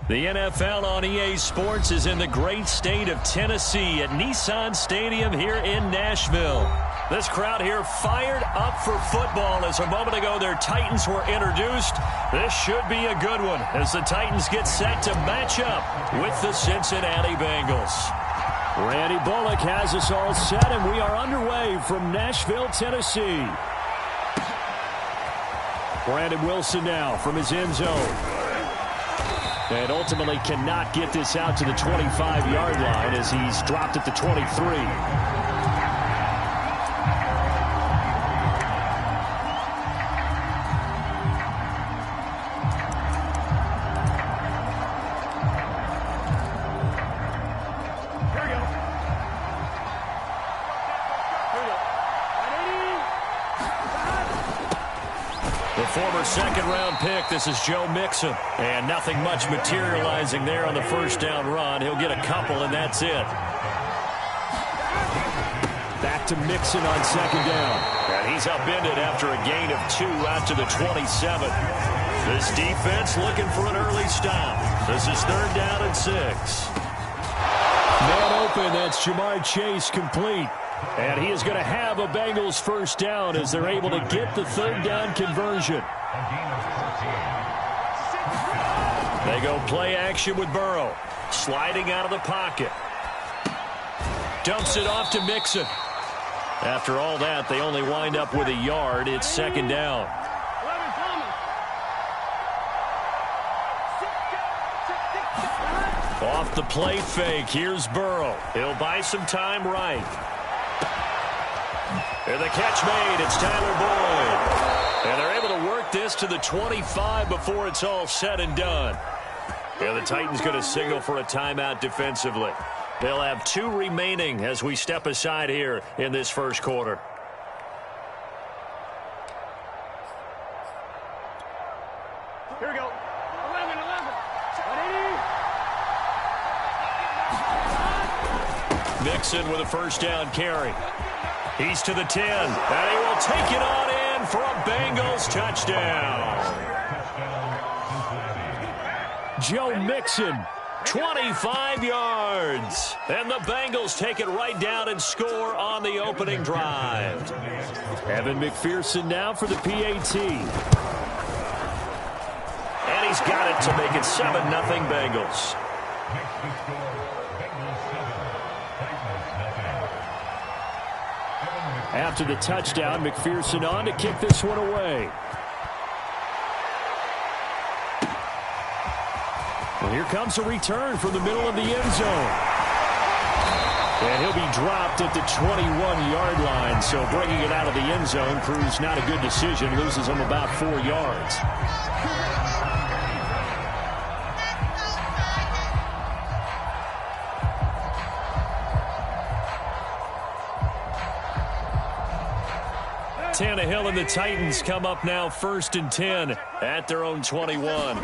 The NFL on EA Sports is in the great state of Tennessee at Nissan Stadium here in Nashville. This crowd here fired up for football as a moment ago their Titans were introduced. This should be a good one as the Titans get set to match up with the Cincinnati Bengals. Randy Bullock has us all set, and we are underway from Nashville, Tennessee. Brandon Wilson now from his end zone. And ultimately cannot get this out to the 25-yard line as he's dropped at the 23. Former second-round pick, this is Joe Mixon. And nothing much materializing there on the first down run. He'll get a couple, and that's it. Back to Mixon on second down. And he's upended after a gain of 2 out to the 27. This defense looking for an early stop. This is 3rd down and 6. Man open, that's Jamar Chase complete. And he is going to have a Bengals first down as they're able to get the 3rd down conversion. They go play action with Burrow. Sliding out of the pocket. Dumps it off to Mixon. After all that, they only wind up with a yard. It's 2nd down. Off the play fake, here's Burrow. He'll buy some time right. And the catch made, it's Tyler Boyd. And they're able to work this to the 25 before it's all said and done. And the Titans going to signal for a timeout defensively. They'll have 2 remaining as we step aside here in this first quarter. Here we go. 11. Mixon with a first down carry. He's to the 10, and he will take it on in for a Bengals touchdown. Joe Mixon, 25 yards. And the Bengals take it right down and score on the opening drive. Evan McPherson now for the PAT. And he's got it to make it 7-0 Bengals. After the touchdown, McPherson on to kick this one away. Well, here comes a return from the middle of the end zone. And he'll be dropped at the 21-yard line, so bringing it out of the end zone proves not a good decision. Loses him about 4 yards. Tannehill and the Titans come up now 1st and 10 at their own 21.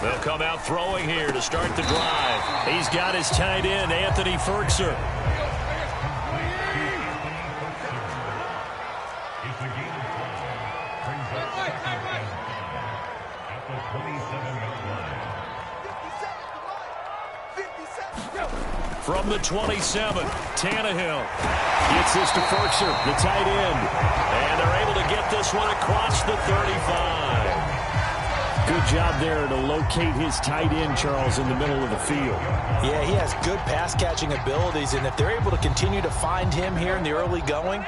They'll come out throwing here to start the drive. He's got his tight end, Anthony Ferkser. From the 27, Tannehill gets this to Ferkser, the tight end. And they're able to get this one across the 35. Good job there to locate his tight end, Charles, in the middle of the field. Yeah, he has good pass-catching abilities, and if they're able to continue to find him here in the early going,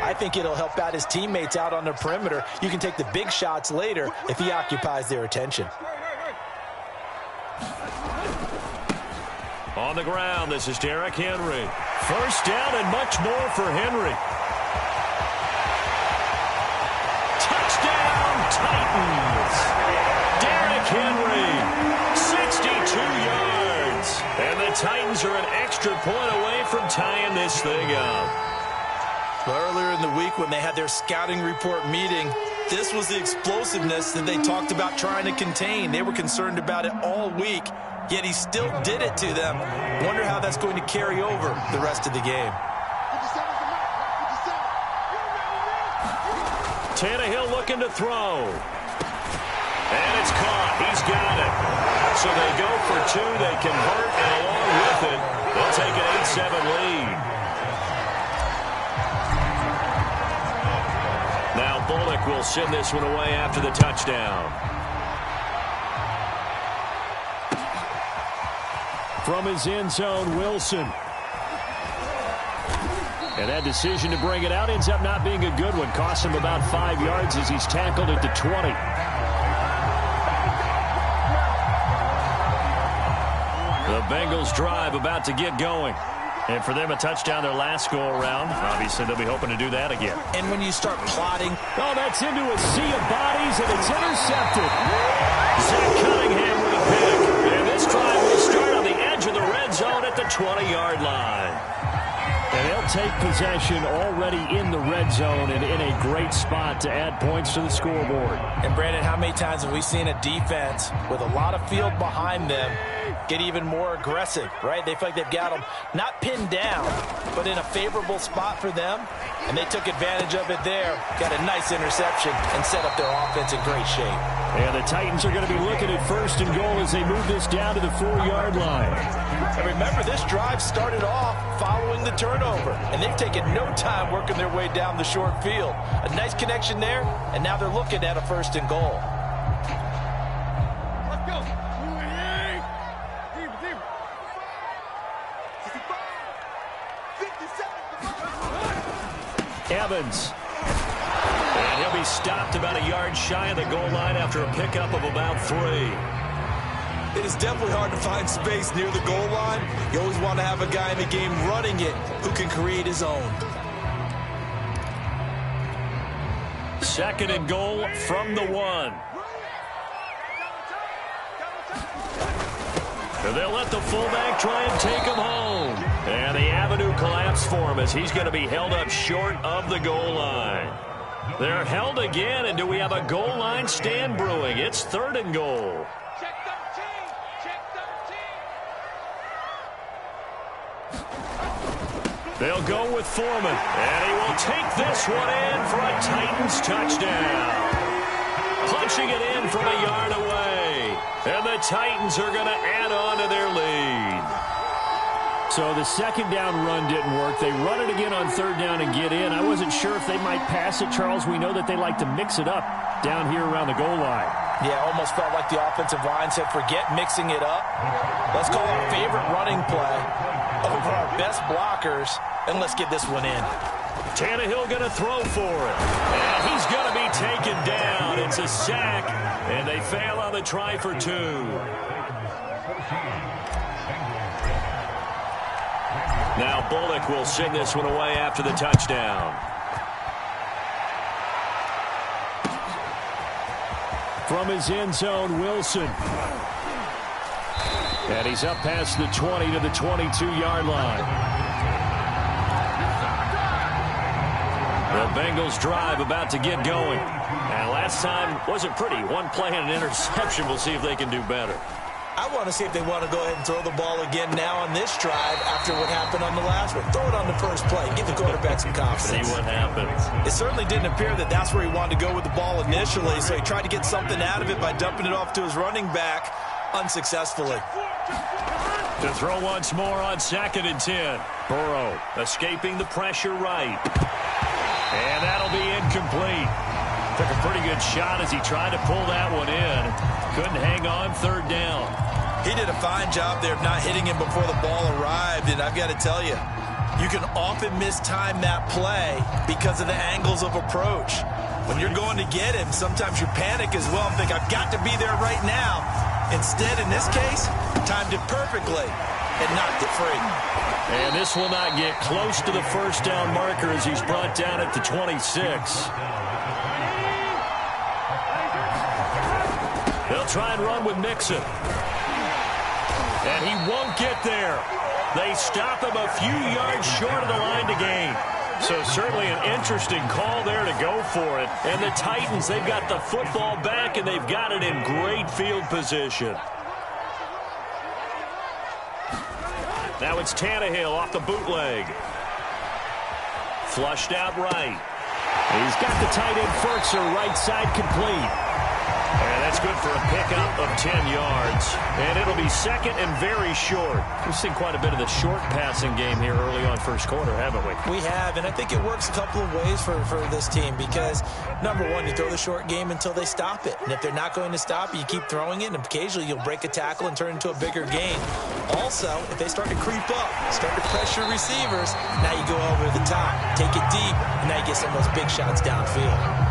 I think it'll help out his teammates out on the perimeter. You can take the big shots later if he occupies their attention. On the ground, this is Derrick Henry. First down and much more for Henry. Touchdown, Titans! Derrick Henry, 62 yards. And the Titans are an extra point away from tying this thing up. Well, earlier in the week when they had their scouting report meeting, this was the explosiveness that they talked about trying to contain. They were concerned about it all week. Yet he still did it to them. Wonder how that's going to carry over the rest of the game. Tannehill looking to throw. And it's caught. He's got it. So they go for two. They convert, and along with it, they'll take an 8-7 lead. Now Bullock will send this one away after the touchdown. From his end zone, Wilson. And that decision to bring it out ends up not being a good one. Costs him about 5 yards as he's tackled at the 20. The Bengals drive about to get going. And for them, a touchdown their last go-around. Obviously, they'll be hoping to do that again. And when you start plotting... Oh, that's into a sea of bodies, and it's intercepted. Zach Cunningham with a pick. And this drive will start on the edge of the red zone at the 20-yard line. And they'll take possession already in the red zone and in a great spot to add points to the scoreboard. And, Brandon, how many times have we seen a defense with a lot of field behind them get even more aggressive, right? They feel like they've got them not pinned down, but in a favorable spot for them, and they took advantage of it there, got a nice interception, and set up their offense in great shape. And the Titans are going to be looking at 1st and goal as they move this down to the 4-yard line. And remember, this drive started off following the turnover, and they've taken no time working their way down the short field. A nice connection there, and now they're looking at a 1st and goal. Evans. And he'll be stopped about a yard shy of the goal line after a pickup of about 3. It is definitely hard to find space near the goal line. You always want to have a guy in the game running it who can create his own. 2nd and goal from the 1. And they'll let the fullback try and take him home. And the avenue collapsed for him as he's going to be held up short of the goal line. They're held again, and do we have a goal line stand brewing? It's 3rd and goal. Check 13. Check 13. They'll go with Foreman, and he will take this one in for a Titans touchdown. Punching it in from a yard away. And the Titans are going to add on to their lead. So the 2nd down run didn't work. They run it again on 3rd down and get in. I wasn't sure if they might pass it, Charles. We know that they like to mix it up down here around the goal line. Yeah, almost felt like the offensive line said, forget mixing it up. Let's call our favorite running play over our best blockers, and let's get this one in. Tannehill going to throw for it. And he's going to be taken down. It's a sack, and they fail on the try for 2. Now Bullock will send this one away after the touchdown. From his end zone, Wilson. And he's up past the 20 to the 22-yard line. The Bengals drive about to get going. And last time wasn't pretty. One play and an interception. We'll see if they can do better. I want to see if they want to go ahead and throw the ball again now on this drive after what happened on the last one. Throw it on the first play. Give the quarterback some confidence. See what happens. It certainly didn't appear that that's where he wanted to go with the ball initially, so he tried to get something out of it by dumping it off to his running back unsuccessfully. To throw once more on 2nd and 10. Burrow escaping the pressure right. And that'll be incomplete. Took a pretty good shot as he tried to pull that one in. Couldn't hang on 3rd down. He did a fine job there of not hitting him before the ball arrived, and I've got to tell you, you can often mistime that play because of the angles of approach. When you're going to get him, sometimes you panic as well and think, I've got to be there right now. Instead, in this case, timed it perfectly and knocked it free. And this will not get close to the 1st down marker as he's brought down at the 26. They'll try and run with Mixon. And he won't get there. They stop him a few yards short of the line to gain. So certainly an interesting call there to go for it. And the Titans, they've got the football back, and they've got it in great field position. Now it's Tannehill off the bootleg. Flushed out right. He's got the tight end Fertzer right side complete. And That's good for a pickup of 10 yards. And it'll be second and very short. We've seen quite a bit of the short passing game here early on first quarter, haven't we? We have, and I think it works a couple of ways for this team because, number one, you throw the short game until they stop it. And if they're not going to stop it, you keep throwing it, and occasionally you'll break a tackle and turn it into a bigger gain. Also, if they start to creep up, start to pressure receivers, now you go over the top, take it deep, and now you get some of those big shots downfield.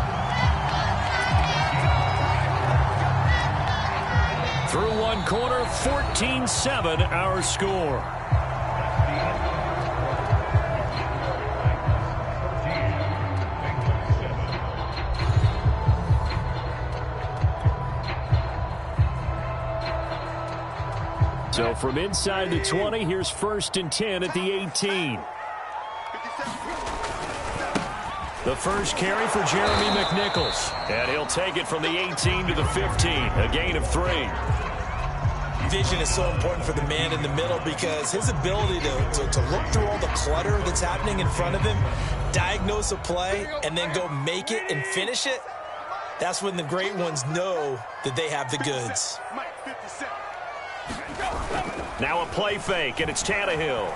Through one quarter, 14-7 our score. So from inside the 20, here's 1st and 10 at the 18. The first carry for Jeremy McNichols. And he'll take it from the 18 to the 15, a gain of 3. Vision is so important for the man in the middle because his ability to look through all the clutter that's happening in front of him, diagnose a play, and then go make it and finish it, that's when the great ones know that they have the goods. Now a play fake, and it's Tannehill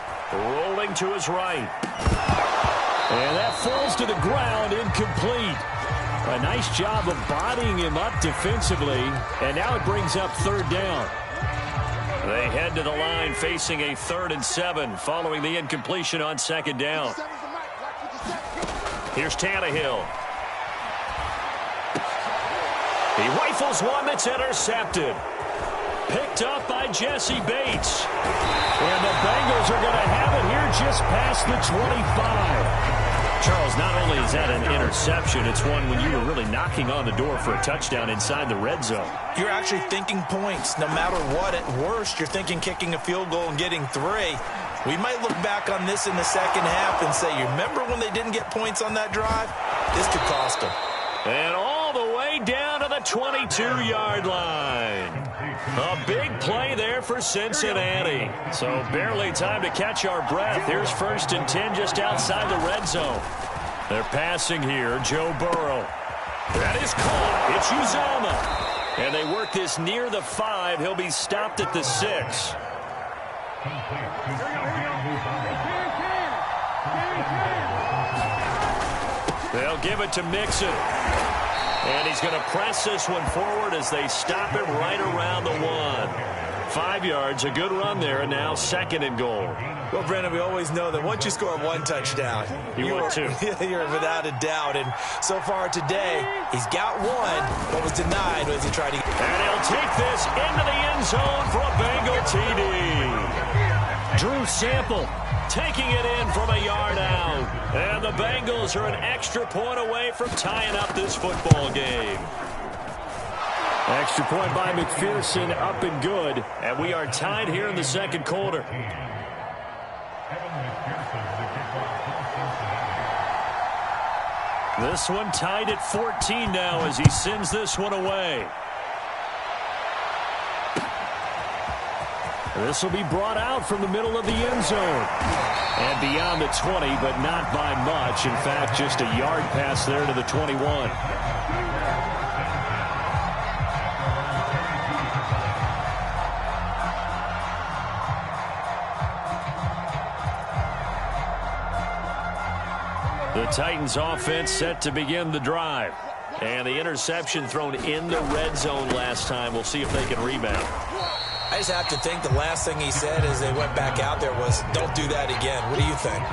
rolling to his right. And that falls to the ground, incomplete. A nice job of bodying him up defensively, and now it brings up 3rd down. They head to the line facing a 3rd and 7 following the incompletion on 2nd down. Here's Tannehill. He rifles one that's intercepted. Picked up by Jesse Bates. And the Bengals are going to have it here just past the 25. Charles, not only is that an interception, it's one when you were really knocking on the door for a touchdown inside the red zone. You're actually thinking points. No matter what, at worst, you're thinking kicking a field goal and getting 3. We might look back on this in the second half and say, you remember when they didn't get points on that drive? This could cost them. And all the way down to the 22-yard line. A big play there for Cincinnati. So barely time to catch our breath. Here's 1st and 10 just outside the red zone. They're passing here. Joe Burrow. That is caught. It's Uzomah. And they work this near the 5. He'll be stopped at the 6. They'll give it to Mixon. And he's going to press this one forward as they stop him right around the 1. 5 yards, a good run there, and now 2nd and goal. Well, Brennan, we always know that once you score 1 touchdown, you're without a doubt. And so far today, he's got 1, but was denied as he tried to get. And he'll take this into the end zone for a Bengal TD. Drew Sample taking it in from a yard out. And the Bengals are an extra point away from tying up this football game. Extra point by McPherson, up and good. And we are tied here in the 2nd quarter. This one tied at 14 now as he sends this one away. This will be brought out from the middle of the end zone. And beyond the 20, but not by much. In fact, just a yard pass there to the 21. The Titans offense set to begin the drive. And the interception thrown in the red zone last time. We'll see if they can rebound. I just have to think the last thing he said as they went back out there was, don't do that again. What do you think?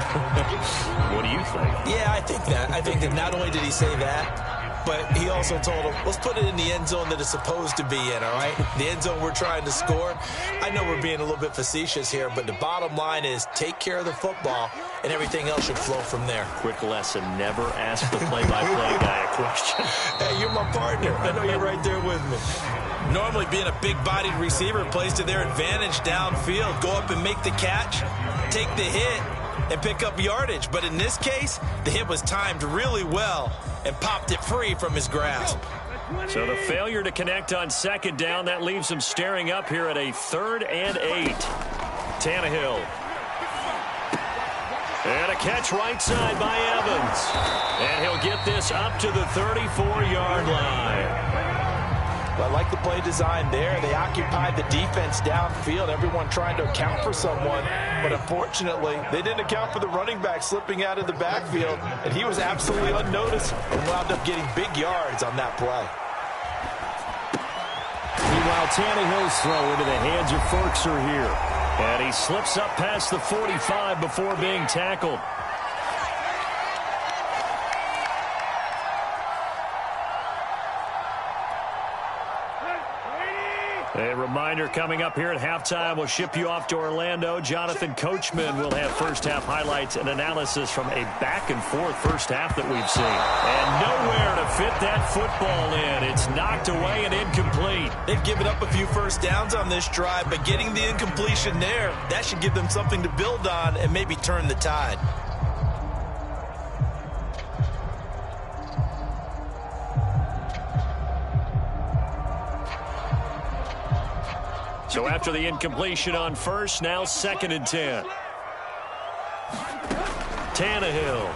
What do you think? Yeah, I think that. I think that not only did he say that, but he also told him, let's put it in the end zone that it's supposed to be in, all right? The end zone we're trying to score. I know we're being a little bit facetious here, but the bottom line is take care of the football, and everything else should flow from there. Quick lesson, never ask the play-by-play guy a question. Hey, you're my partner. I know you're right there with me. Normally, being a big-bodied receiver plays to their advantage downfield. Go up and make the catch, take the hit, and pick up yardage. But in this case, the hit was timed really well and popped it free from his grasp. So the failure to connect on 2nd down, that leaves him staring up here at a 3rd and 8. Tannehill. And a catch right side by Evans. And he'll get this up to the 34-yard line. I like the play design there. They occupied the defense downfield, everyone trying to account for someone. But unfortunately, they didn't account for the running back slipping out of the backfield, and he was absolutely unnoticed and wound up getting big yards on that play. Meanwhile, Tannehill's throw into the hands of Firkser here. And he slips up past the 45 before being tackled. A reminder coming up here at halftime. We'll ship you off to Orlando. Jonathan Coachman will have first-half highlights and analysis from a back-and-forth first half that we've seen. And nowhere to fit that football in. It's knocked away and incomplete. They've given up a few first downs on this drive, but getting the incompletion there, that should give them something to build on and maybe turn the tide. So after the incompletion on first, now 2nd and 10. Tannehill.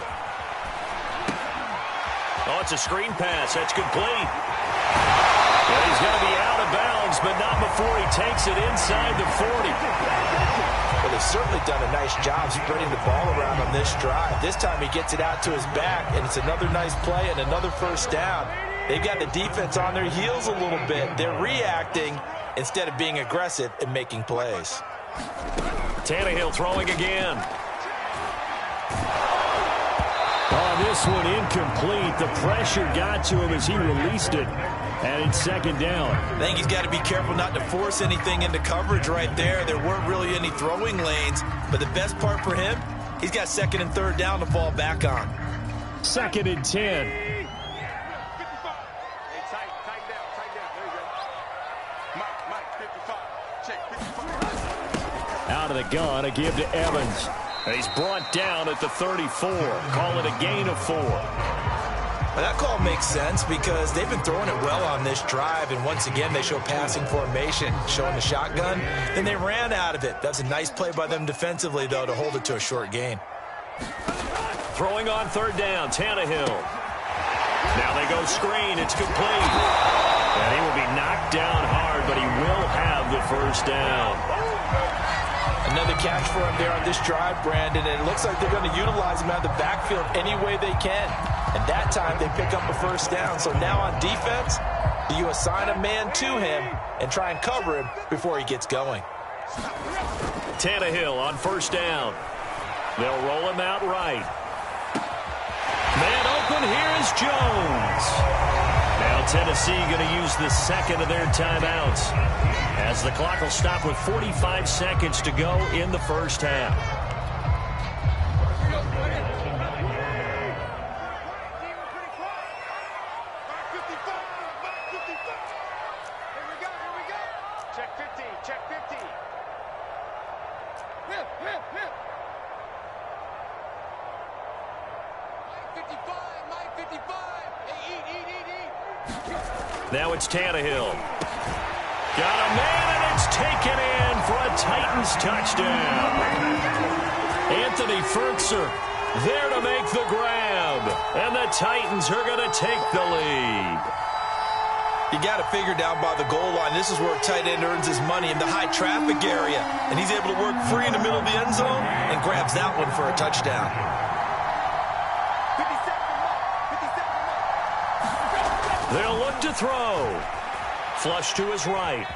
Oh, it's a screen pass. That's complete. And he's going to be out of bounds, but not before he takes it inside the 40. Well, they've certainly done a nice job spreading the ball around on this drive. This time he gets it out to his back, and it's another nice play and another first down. They've got the defense on their heels a little bit. They're reacting instead of being aggressive and making plays. Tannehill throwing again. Oh, this one incomplete. The pressure got to him as he released it. And it's 2nd down. I think he's got to be careful not to force anything into coverage right there. There weren't really any throwing lanes. But the best part for him, he's got 2nd and 3rd down to fall back on. 2nd and 10. Out of the gun, a give to Evans. And he's brought down at the 34. Call it a gain of 4. Well, that call makes sense because they've been throwing it well on this drive, and once again they show passing formation, showing the shotgun. Then they ran out of it. That's a nice play by them defensively, though, to hold it to a short gain. Throwing on 3rd down, Tannehill. Now they go screen. It's complete. And he will be knocked down hard, but he will have the first down. Another catch for him there on this drive, Brandon, and it looks like they're going to utilize him out of the backfield any way they can. And that time they pick up a first down. So now on defense, do you assign a man to him and try and cover him before he gets going? Tannehill on 1st down. They'll roll him out right. Man open, here is Jones. Now Tennessee going to use the 2nd of their timeouts, as the clock will stop with 45 seconds to go in the first half. Check 50, check 50. Hip. 55, Mike 55. Hey, eat. Now it's Tannehill. Got a man, and it's taken in for a Titans touchdown. Anthony Firkser there to make the grab. And the Titans are going to take the lead. You got to figure down by the goal line. This is where a tight end earns his money in the high traffic area. And he's able to work free in the middle of the end zone and grabs that one for a touchdown. They'll look to throw. Flush to his right.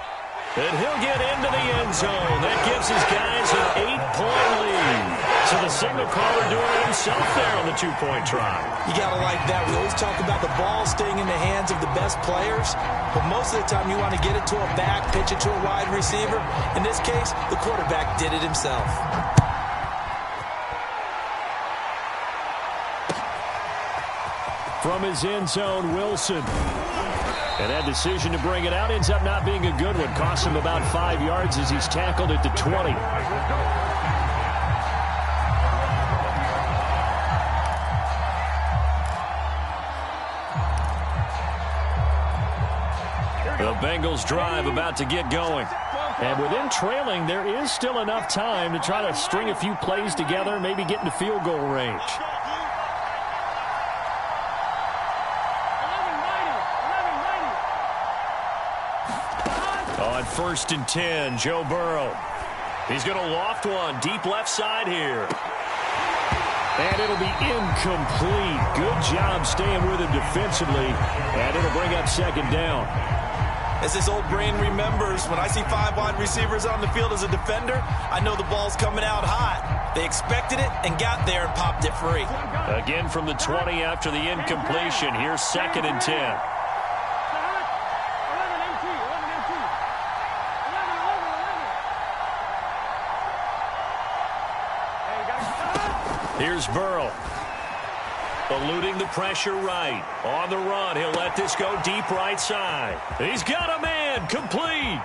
And he'll get into the end zone. That gives his guys an 8-point lead. So the signal caller doing it himself there on the 2-point try. You got to like that. We always talk about the ball staying in the hands of the best players, but most of the time you want to get it to a back, pitch it to a wide receiver. In this case, the quarterback did it himself. From his end zone, Wilson. And that decision to bring it out ends up not being a good one. Costs him about 5 yards as he's tackled at the 20. The Bengals drive about to get going. And with them trailing, there is still enough time to try to string a few plays together, maybe get into field goal range. On 1st and 10, Joe Burrow. He's going to loft one deep left side here. And it'll be incomplete. Good job staying with him defensively. And it'll bring up 2nd down. As his old brain remembers, when I see 5 wide receivers on the field as a defender, I know the ball's coming out hot. They expected it and got there and popped it free. Again from the 20 after the incompletion. Here's 2nd and 10. Here's Burrow. Eluding the pressure right. On the run, he'll let this go deep right side. He's got a man. Complete.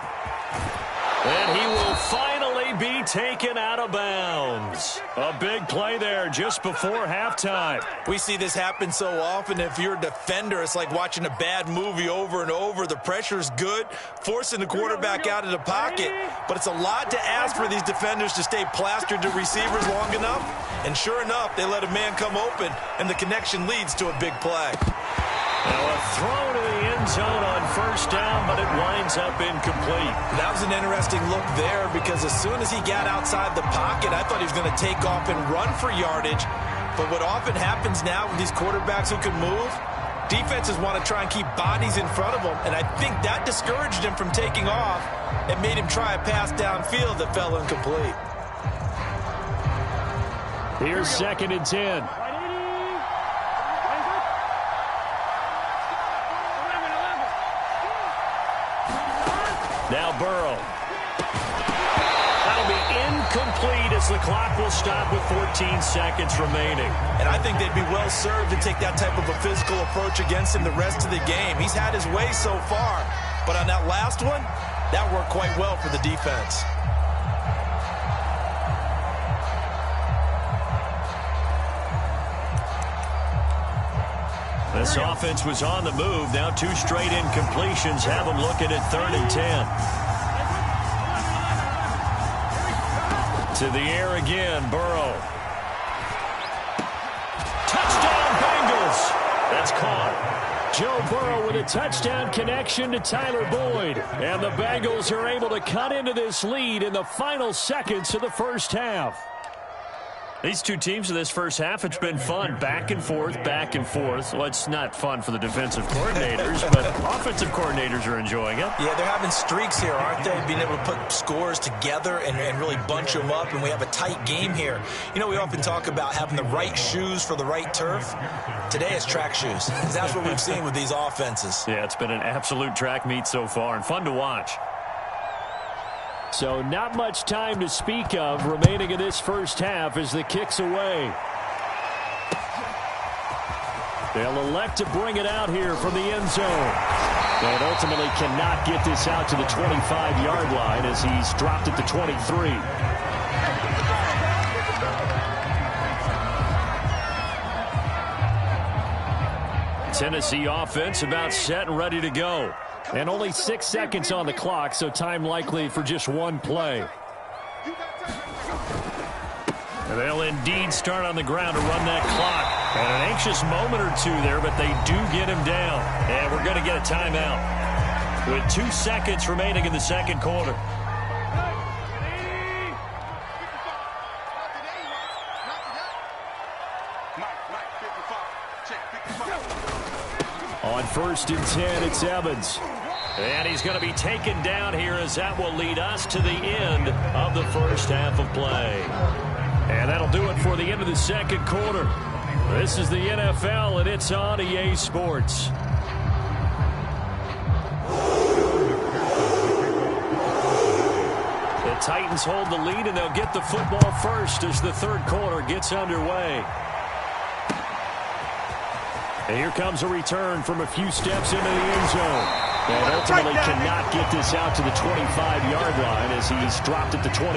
And he will finally be taken out of bounds. A big play there just before halftime. We see this happen so often. If you're a defender, it's like watching a bad movie over and over. The pressure's good, forcing the quarterback out of the pocket. But it's a lot to ask for these defenders to stay plastered to receivers long enough. And sure enough, they let a man come open, and the connection leads to a big play. Now a throw to the end zone on 1st down, but it winds up incomplete. That was an interesting look there because as soon as he got outside the pocket, I thought he was going to take off and run for yardage. But what often happens now with these quarterbacks who can move, defenses want to try and keep bodies in front of them, and I think that discouraged him from taking off and made him try a pass downfield that fell incomplete. Here's 2nd and 10. Now Burrow. That'll be incomplete as the clock will stop with 14 seconds remaining. And I think they'd be well served to take that type of a physical approach against him the rest of the game. He's had his way so far, but on that last one, that worked quite well for the defense. This offense was on the move. Now 2 straight incompletions have them looking at 3rd and 10. To the air again, Burrow. Touchdown, Bengals. That's caught. Joe Burrow with a touchdown connection to Tyler Boyd. And the Bengals are able to cut into this lead in the final seconds of the 1st half. These two teams in this 1st half, it's been fun. Back and forth, back and forth. Well, it's not fun for the defensive coordinators, but offensive coordinators are enjoying it. Yeah, they're having streaks here, aren't they? Being able to put scores together and really bunch them up, and we have a tight game here. You know, we often talk about having the right shoes for the right turf. Today it's track shoes. That's what we've seen with these offenses. Yeah, it's been an absolute track meet so far, and fun to watch. So not much time to speak of remaining in this 1st half as the kick's away. They'll elect to bring it out here from the end zone. And ultimately cannot get this out to the 25-yard line as he's dropped at the 23. Tennessee offense about set and ready to go. And only 6 seconds on the clock, so time likely for just one play. And they'll indeed start on the ground to run that clock. And an anxious moment or two there, but they do get him down. And we're going to get a timeout with 2 seconds remaining in the 2nd quarter. On 1st and 10, it's Evans. And he's going to be taken down here as that will lead us to the end of the 1st half of play. And that'll do it for the end of the 2nd quarter. This is the NFL, and it's on EA Sports. The Titans hold the lead, and they'll get the football first as the 3rd quarter gets underway. And here comes a return from a few steps into the end zone. And ultimately cannot get this out to the 25-yard line as he's dropped at the 23.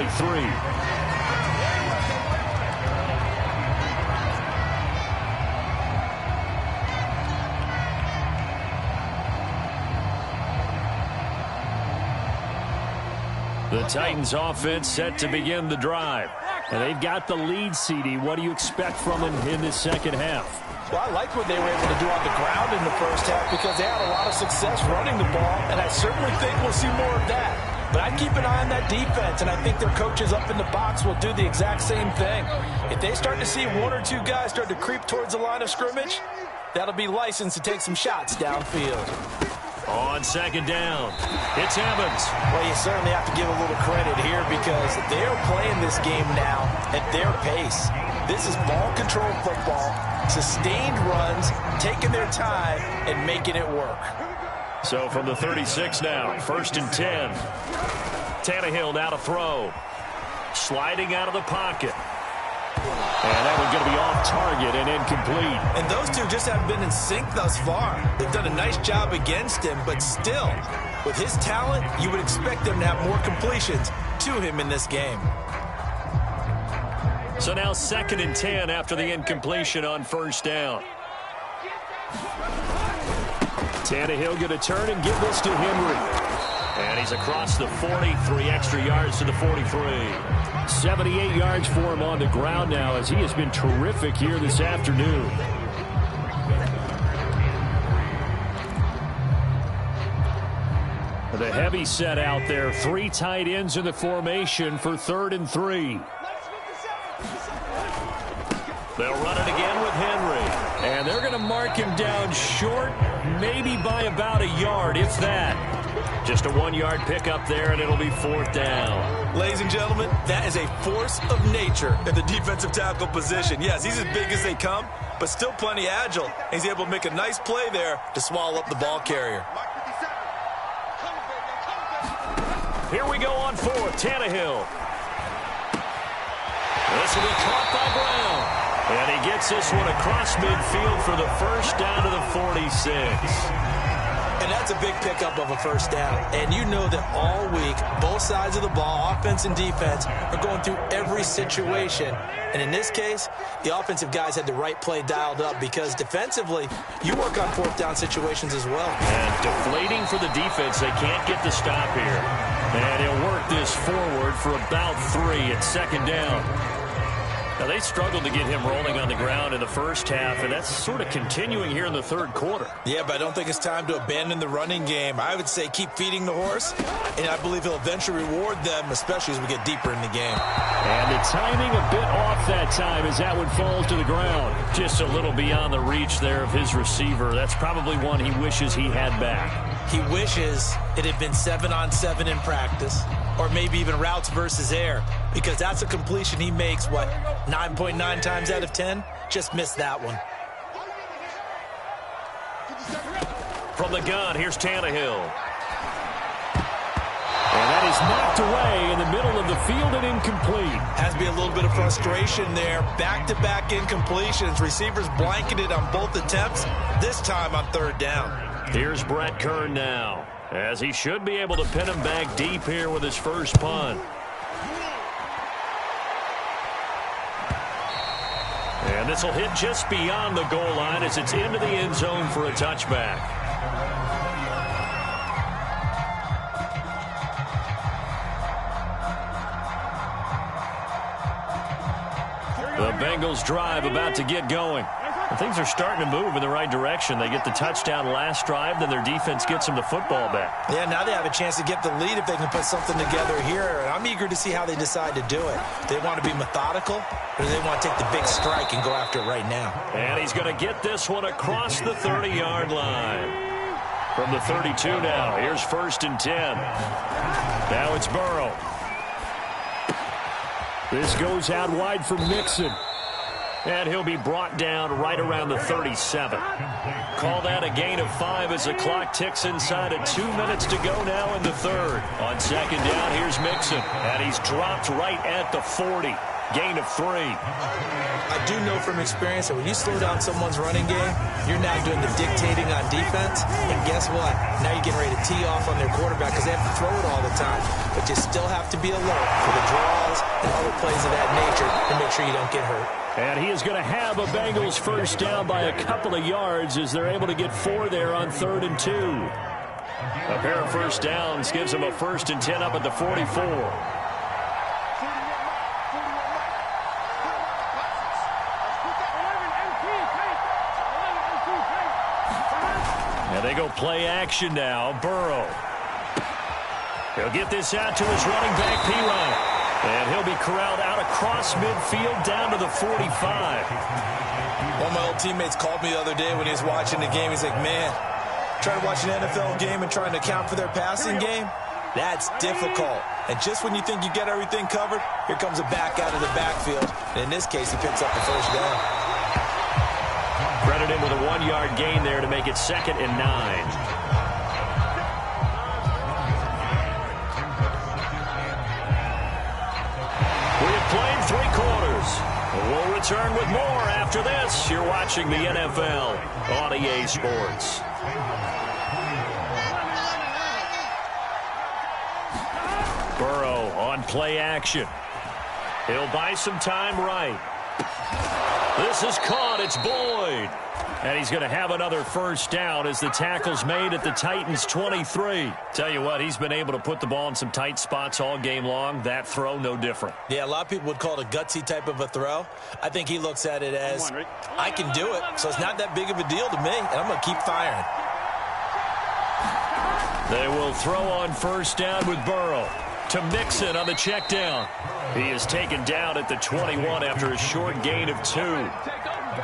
The Titans offense set to begin the drive. And they've got the lead, CD. What do you expect from them in this second half? Well, I like what they were able to do on the ground in the first half because they had a lot of success running the ball, and I certainly think we'll see more of that. But I'd keep an eye on that defense, and I think their coaches up in the box will do the exact same thing. If they start to see one or two guys start to creep towards the line of scrimmage, that'll be licensed to take some shots downfield. On second down, it's Evans. Well, you certainly have to give a little credit here because they're playing this game now at their pace. This is ball control football, sustained runs, taking their time, and making it work. So from the 36 now, 1st and 10. Tannehill now to throw. Sliding out of the pocket. And that one's going to be off target and incomplete. And those two just haven't been in sync thus far. They've done a nice job against him, but still, with his talent, you would expect them to have more completions to him in this game. So now 2nd and 10 after the incompletion on 1st down. Tannehill going to turn and give this to Henry. And he's across the 40, 3 extra yards to the 43. 78 yards for him on the ground now as he has been terrific here this afternoon. The heavy set out there. 3 tight ends in the formation for 3rd and 3. They'll run it again with Henry. And they're going to mark him down short, maybe by about a yard, if that. Just a 1-yard pickup there, and it'll be 4th down. Ladies and gentlemen, that is a force of nature at the defensive tackle position. Yes, he's as big as they come, but still plenty agile. He's able to make a nice play there to swallow up the ball carrier. Here we go on 4th, Tannehill. This will be caught by Brown. And he gets this one across midfield for the 1st down to the 46. And that's a big pickup of a 1st down. And you know that all week, both sides of the ball, offense and defense, are going through every situation. And in this case, the offensive guys had the right play dialed up because defensively, you work on 4th down situations as well. And deflating for the defense. They can't get the stop here. And he'll work this forward for about 3 at 2nd down. Now, they struggled to get him rolling on the ground in the first half, and that's sort of continuing here in the 3rd quarter. Yeah, but I don't think it's time to abandon the running game. I would say keep feeding the horse, and I believe he'll eventually reward them, especially as we get deeper in the game. And the timing a bit off that time as that one falls to the ground. Just a little beyond the reach there of his receiver. That's probably one he wishes he had back. He wishes it had been 7-on-7 in practice, or maybe even routes versus air, because that's a completion he makes, 9.9 times out of 10? Just missed that one. From the gun, here's Tannehill. And that is knocked away in the middle of the field and incomplete. Has to be a little bit of frustration there. Back-to-back incompletions. Receivers blanketed on both attempts, this time on 3rd down. Here's Brett Kern now, as he should be able to pin him back deep here with his first punt. And this will hit just beyond the goal line as it's into the end zone for a touchback. The Bengals drive about to get going. And things are starting to move in the right direction. They get the touchdown last drive, then their defense gets them the football back. Yeah, now they have a chance to get the lead if they can put something together here. And I'm eager to see how they decide to do it. Do they want to be methodical, or do they want to take the big strike and go after it right now? And he's going to get this one across the 30-yard line. From the 32 now, here's 1st and 10. Now it's Burrow. This goes out wide for Mixon. And he'll be brought down right around the 37. Call that a gain of 5 as the clock ticks inside of 2 minutes to go now in the 3rd. On 2nd down, here's Mixon. And he's dropped right at the 40. Gain of 3. I do know from experience that when you slow down someone's running game, you're now doing the dictating on defense. And guess what? Now you're getting ready to tee off on their quarterback because they have to throw it all the time. But you still have to be alert for the draws and other plays of that nature to make sure you don't get hurt. And he is going to have a Bengals 1st down by a couple of yards as they're able to get 4 there on 3rd and 2. A pair of 1st downs gives them a 1st and 10 up at the 44. And they go play action now. Burrow. He'll get this out to his running back, P-Ryan. And he'll be corralled out across midfield down to the 45. One of my old teammates called me the other day when he was watching the game. He's like, man, trying to watch an NFL game and trying to account for their passing game, that's difficult. And just when you think you get everything covered, here comes a back out of the backfield. And in this case, he picks up the first down. Credit him with a 1-yard gain there to make it 2nd and 9. Playing 3 quarters. We'll return with more after this. You're watching the NFL on EA Sports. Burrow on play action. He'll buy some time right. This is caught. It's Boyd. And he's going to have another first down as the tackle's made at the Titans' 23. Tell you what, he's been able to put the ball in some tight spots all game long. That throw, no different. Yeah, a lot of people would call it a gutsy type of a throw. I think he looks at it as, I can do it, so it's not that big of a deal to me, and I'm going to keep firing. They will throw on first down with Burrow to Mixon on the check down. He is taken down at the 21 after a short gain of 2.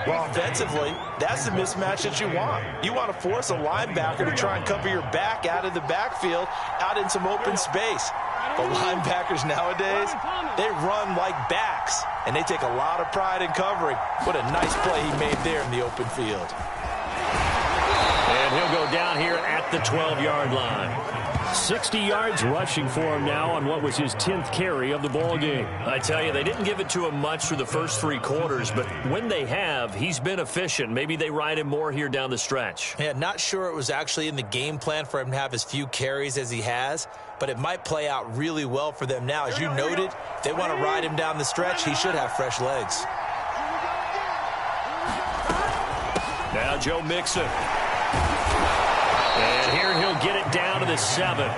Well, offensively, that's the mismatch that you want. You want to force a linebacker to try and cover your back out of the backfield, out in some open space. The linebackers nowadays, they run like backs, and they take a lot of pride in covering. What a nice play he made there in the open field. And he'll go down here at the 12-yard line. 60 yards rushing for him now on what was his 10th carry of the ball game. I tell you, they didn't give it to him much through the first 3 quarters, but when they have, he's been efficient. Maybe they ride him more here down the stretch. Yeah, not sure it was actually in the game plan for him to have as few carries as he has, but it might play out really well for them now. As you noted, if they want to ride him down the stretch, he should have fresh legs. Now Joe Mixon. And here he'll get it down to the 7.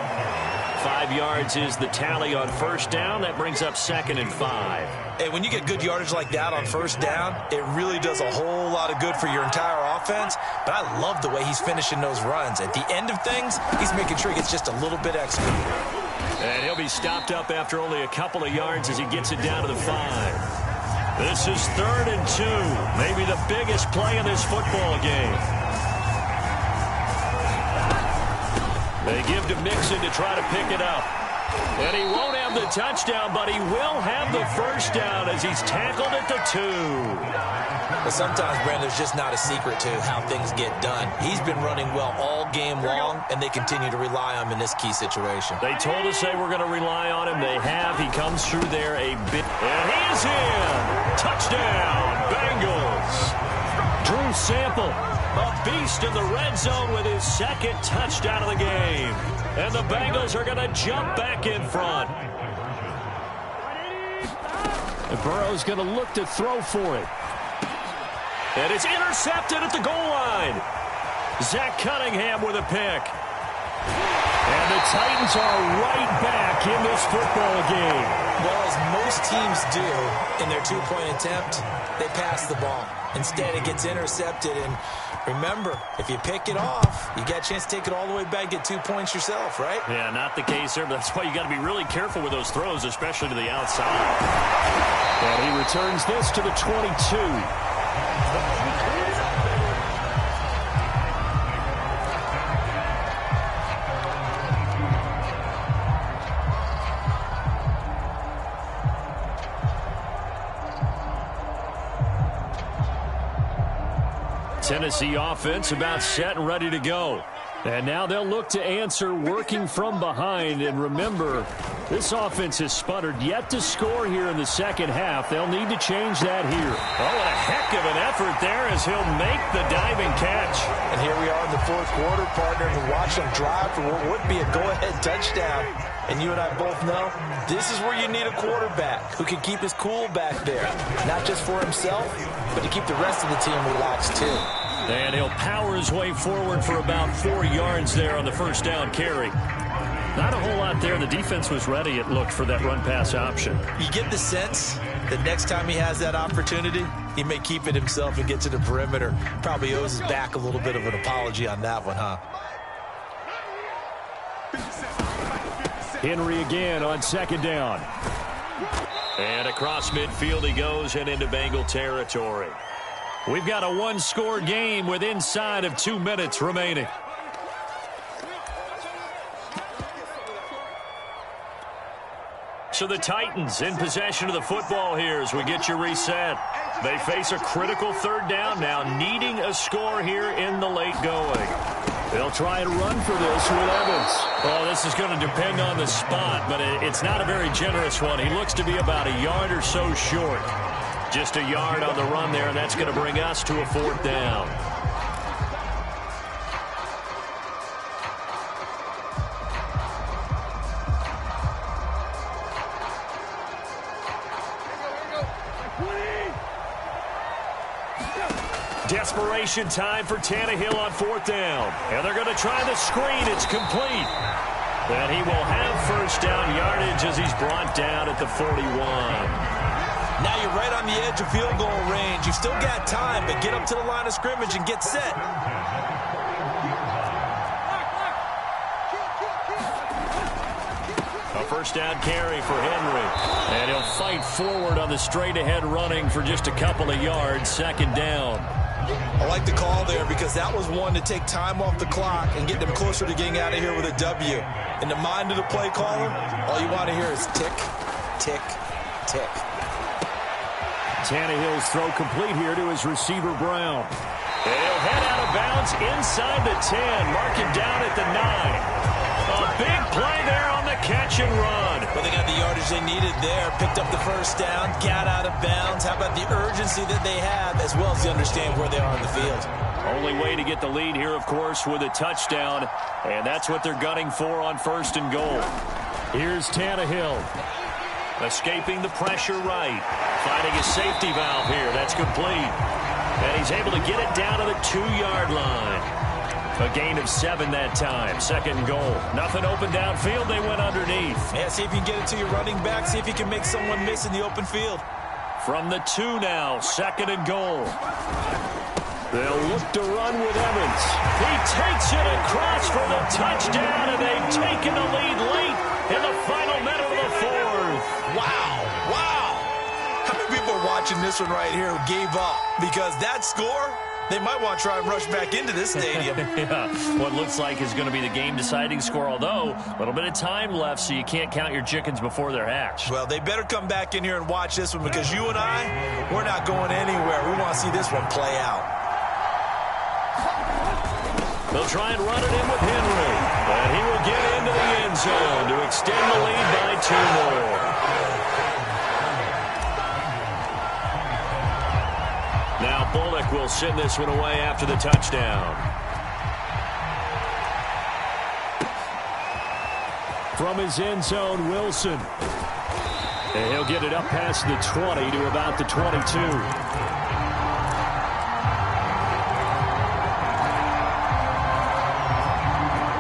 5 yards is the tally on first down. That brings up 2nd and 5. Hey, when you get good yardage like that on first down, it really does a whole lot of good for your entire offense. But I love the way he's finishing those runs. At the end of things, he's making sure he gets just a little bit extra. And he'll be stopped up after only a couple of yards as he gets it down to the 5. This is 3rd and 2. Maybe the biggest play in this football game. They give to Mixon to try to pick it up. And he won't have the touchdown, but he will have the first down as he's tackled at the 2. But sometimes, Brandon, there's just not a secret to how things get done. He's been running well all game long, and they continue to rely on him in this key situation. They told us they were going to rely on him. They have. He comes through there a bit. And he is in. Touchdown, Bengals. Drew Sample, a beast in the red zone with his 2nd touchdown of the game. And the Bengals are going to jump back in front. And Burrow's going to look to throw for it. And it's intercepted at the goal line. Zach Cunningham with a pick. And the Titans are right back in this football game. Well, as most teams do in their 2-point attempt, they pass the ball. Instead, it gets intercepted. And remember, if you pick it off, you got a chance to take it all the way back, get 2 points yourself, right? Yeah, not the case there, but that's why you got to be really careful with those throws, especially to the outside. And he returns this to the 22. Tennessee offense about set and ready to go. And now they'll look to answer working from behind. And remember, this offense has sputtered yet to score here in the second half. They'll need to change that here. Oh, and a heck of an effort there as he'll make the diving catch. And here we are in the 4th quarter, partner, and watch them drive for what would be a go-ahead touchdown. And you and I both know this is where you need a quarterback who can keep his cool back there. Not just for himself, but to keep the rest of the team relaxed too. And he'll power his way forward for about 4 yards there on the first down carry. Not a whole lot there. The defense was ready, it looked, for that run-pass option. You get the sense that next time he has that opportunity, he may keep it himself and get to the perimeter. Probably owes his back a little bit of an apology on that one, huh? Henry again on second down. And across midfield he goes and into Bengal territory. We've got a one-score game with inside of 2 minutes remaining. So the Titans in possession of the football here as we get you reset. They face a critical third down now, needing a score here in the late going. They'll try and run for this with Evans. Oh, this is going to depend on the spot, but it's not a very generous one. He looks to be about a yard or so short. Just a yard on the run there, and that's going to bring us to a fourth down. Desperation time for Tannehill on fourth down. And they're going to try the screen. It's complete. And he will have first down yardage as he's brought down at the 41. Now you're right on the edge of field goal range. You've still got time, but get up to the line of scrimmage and get set. A first down carry for Henry. And he'll fight forward on the straight-ahead running for just a couple of yards. Second down. I like the call there because that was one to take time off the clock and get them closer to getting out of here with a W. In the mind of the play caller, all you want to hear is tick, tick, tick. Tannehill's throw complete here to his receiver, Brown. And he'll head out of bounds inside the 10. Mark it down at the 9. A big play there on the catch and run. Well, they got the yardage they needed there. Picked up the first down, got out of bounds. How about the urgency that they have, as well as they understand where they are on the field? Only way to get the lead here, of course, with a touchdown. And that's what they're gunning for on first and goal. Here's Tannehill. Escaping the pressure right. Finding a safety valve here. That's complete. And he's able to get it down to the 2-yard line. A gain of 7 that time. Second goal. Nothing open downfield. They went underneath. Yeah, see if you can get it to your running back. See if you can make someone miss in the open field. From the 2 now. Second and goal. They'll look to run with Evans. He takes it across for the touchdown, and they've taken the lead late in the final minute of the fourth. Wow. Wow. How many people are watching this one right here who gave up? Because that score, they might want to try and rush back into this stadium. Yeah, what looks like is going to be the game-deciding score, although a little bit of time left, so you can't count your chickens before they're hatched. Well, they better come back in here and watch this one because you and I, we're not going anywhere. We want to see this one play out. They'll try and run it in with Henry, and he will get into the end zone to extend the lead by 2 more. Now Bullock will send this one away after the touchdown. From his end zone, Wilson. And he'll get it up past the 20 to about the 22.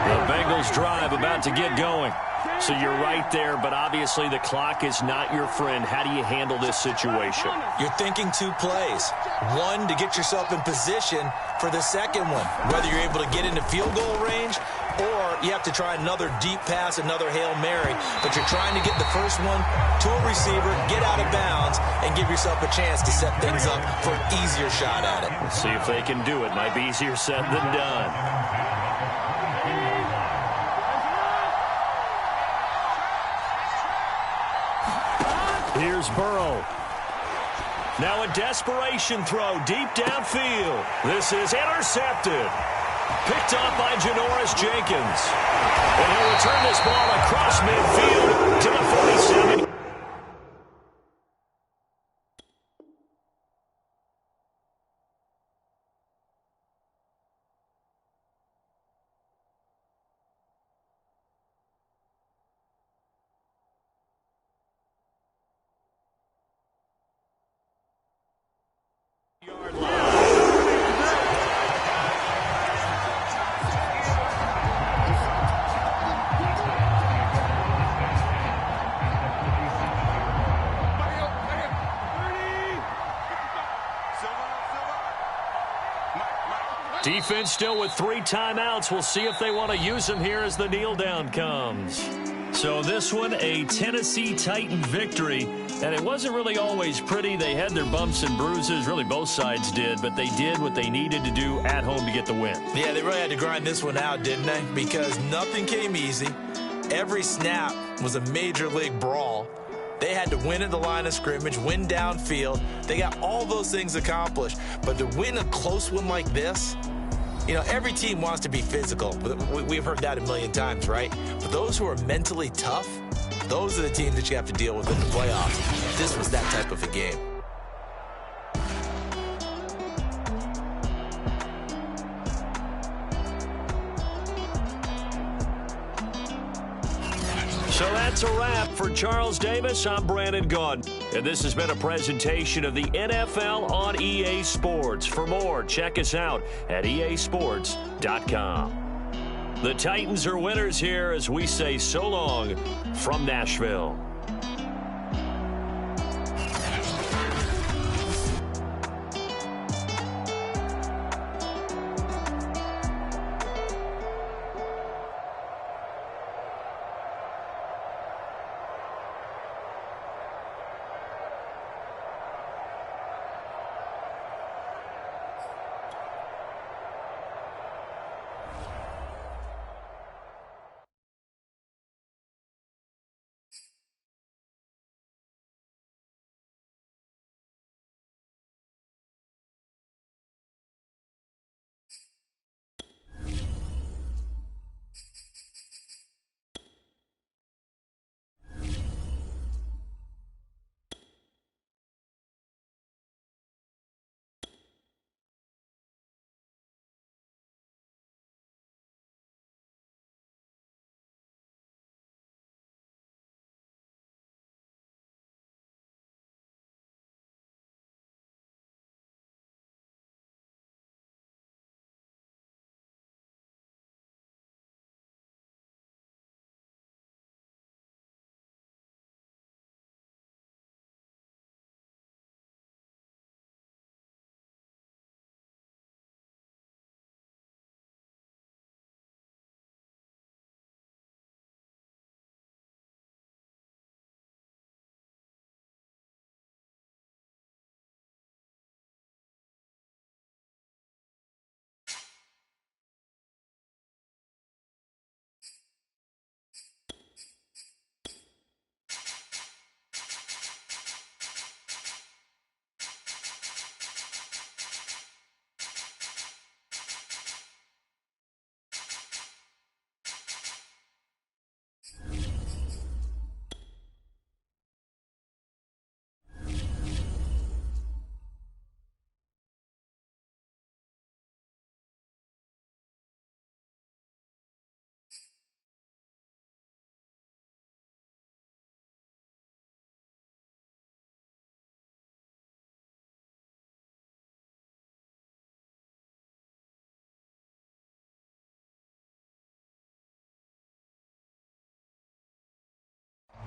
The Bengals drive about to get going. So you're right there, but obviously the clock is not your friend. How do you handle this situation? You're thinking 2 plays. One, to get yourself in position for the second one, whether you're able to get into field goal range or you have to try another deep pass, another Hail Mary. But you're trying to get the first one to a receiver, get out of bounds, and give yourself a chance to set things up for an easier shot at it. Let's see if they can do it. Might be easier said than done. Here's Burrow. Now a desperation throw deep downfield. This is intercepted. Picked off by Janoris Jenkins. And he'll return this ball across midfield to the 47. Defense still with 3 timeouts. We'll see if they want to use them here as the kneel down comes. So this one, a Tennessee Titan victory. And it wasn't really always pretty. They had their bumps and bruises. Really, both sides did. But they did what they needed to do at home to get the win. Yeah, they really had to grind this one out, didn't they? Because nothing came easy. Every snap was a major league brawl. They had to win at the line of scrimmage, win downfield. They got all those things accomplished. But to win a close one like this, you know, every team wants to be physical. We've heard that a million times, right? But those who are mentally tough, those are the teams that you have to deal with in the playoffs. This was that type of a game. So that's a wrap. For Charles Davis, I'm Brandon Gaudin. And this has been a presentation of the NFL on EA Sports. For more, check us out at easports.com. The Titans are winners here as we say so long from Nashville.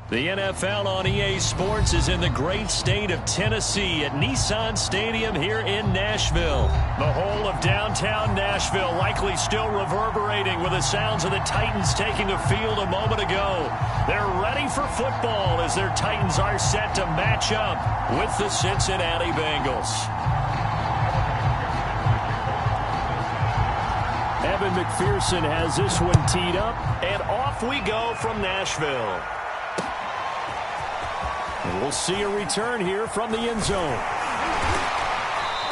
The NFL on EA Sports is in the great state of Tennessee at Nissan Stadium here in Nashville. The whole of downtown Nashville likely still reverberating with the sounds of the Titans taking the field a moment ago. They're ready for football as their Titans are set to match up with the Cincinnati Bengals. Evan McPherson has this one teed up, and off we go from Nashville. And we'll see a return here from the end zone.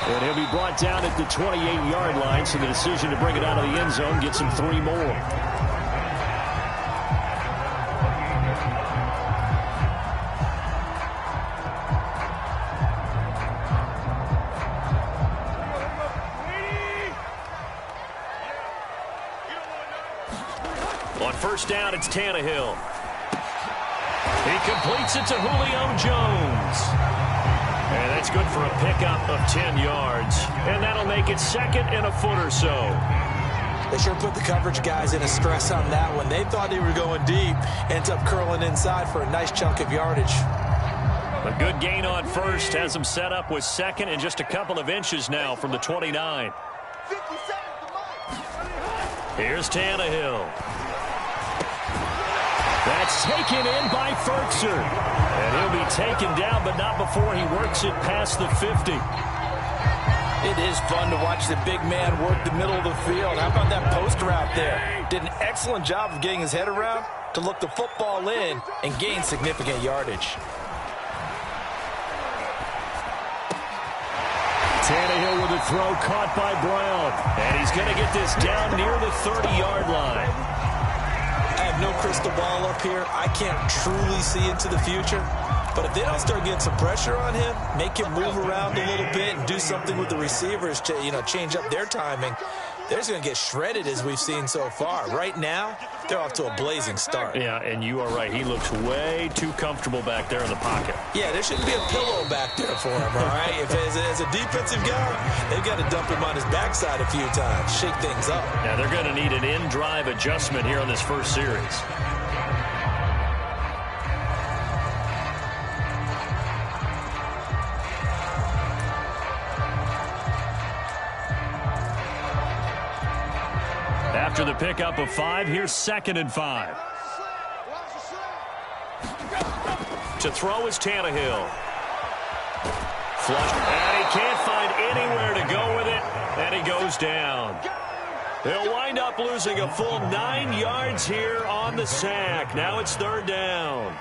And he'll be brought down at the 28-yard line, so the decision to bring it out of the end zone gets him 3 more. On first down, it's Tannehill. He completes it to Julio Jones. And that's good for a pickup of 10 yards. And that'll make it second and a foot or so. They sure put the coverage guys in a stress on that one. They thought they were going deep. Ends up curling inside for a nice chunk of yardage. A good gain on first has them set up with second and just a couple of inches now from the 29. 50 seconds. Here's Tannehill. That's taken in by Fertzer. And he'll be taken down, but not before he works it past the 50. It is fun to watch the big man work the middle of the field. How about that post route there? Did an excellent job of getting his head around to look the football in and gain significant yardage. Tannehill with a throw caught by Brown. And he's going to get this down near the 30-yard line. I have no crystal ball up here. I can't truly see into the future. But if they don't start getting some pressure on him, make him move around a little bit and do something with the receivers to, change up their timing, they're just going to get shredded as we've seen so far. Right now, they're off to a blazing start. Yeah, and you are right. He looks way too comfortable back there in the pocket. Yeah, there shouldn't be a pillow back there for him, all right? If as a defensive guy, they've got to dump him on his backside a few times, shake things up. Now, they're going to need an in-drive adjustment here on this first series. After the pickup of 5, here's 2nd and 5. To throw is Tannehill. Flush. And he can't find anywhere to go with it. And he goes down. He'll wind up losing a full 9 yards here on the sack. Now it's 3rd down.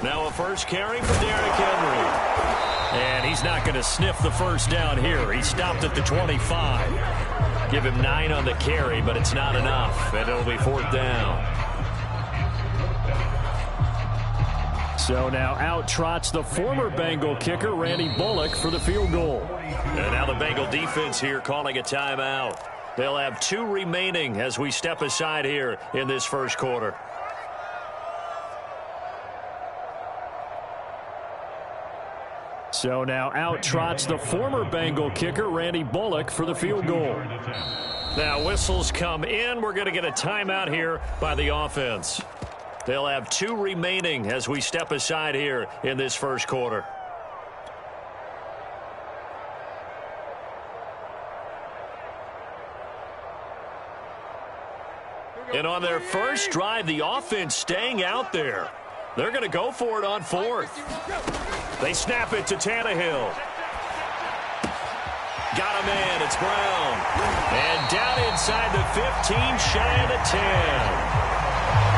Now a first carry for Derrick Henry. And he's not going to sniff the first down here. He stopped at the 25. Give him 9 on the carry, but it's not enough. And it'll be 4th down. So now out trots the former Bengal kicker, Randy Bullock, for the field goal. And now the Bengal defense here calling a timeout. They'll have 2 remaining as we step aside here in this first quarter. So now out trots the former Bengal kicker, Randy Bullock, for the field goal. Now whistles come in. We're going to get a timeout here by the offense. They'll have 2 remaining as we step aside here in this first quarter. And on their first drive, the offense staying out there. They're going to go for it on 4th. They snap it to Tannehill. Got a man. It's Brown. And down inside the 15, shy of the 10.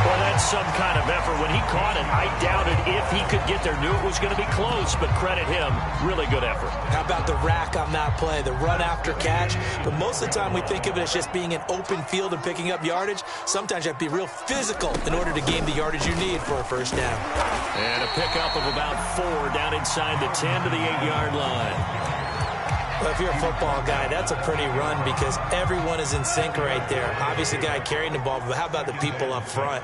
Well, that's some kind of effort. When he caught it, I doubted if he could get there. Knew it was going to be close, but credit him. Really good effort. How about the rack on that play, the run after catch? But most of the time we think of it as just being an open field and picking up yardage. Sometimes you have to be real physical in order to gain the yardage you need for a first down. And a pickup of about 4 down inside the 10 to the 8-yard line. Well, if you're a football guy, that's a pretty run because everyone is in sync right there. Obviously, the guy carrying the ball, but how about the people up front?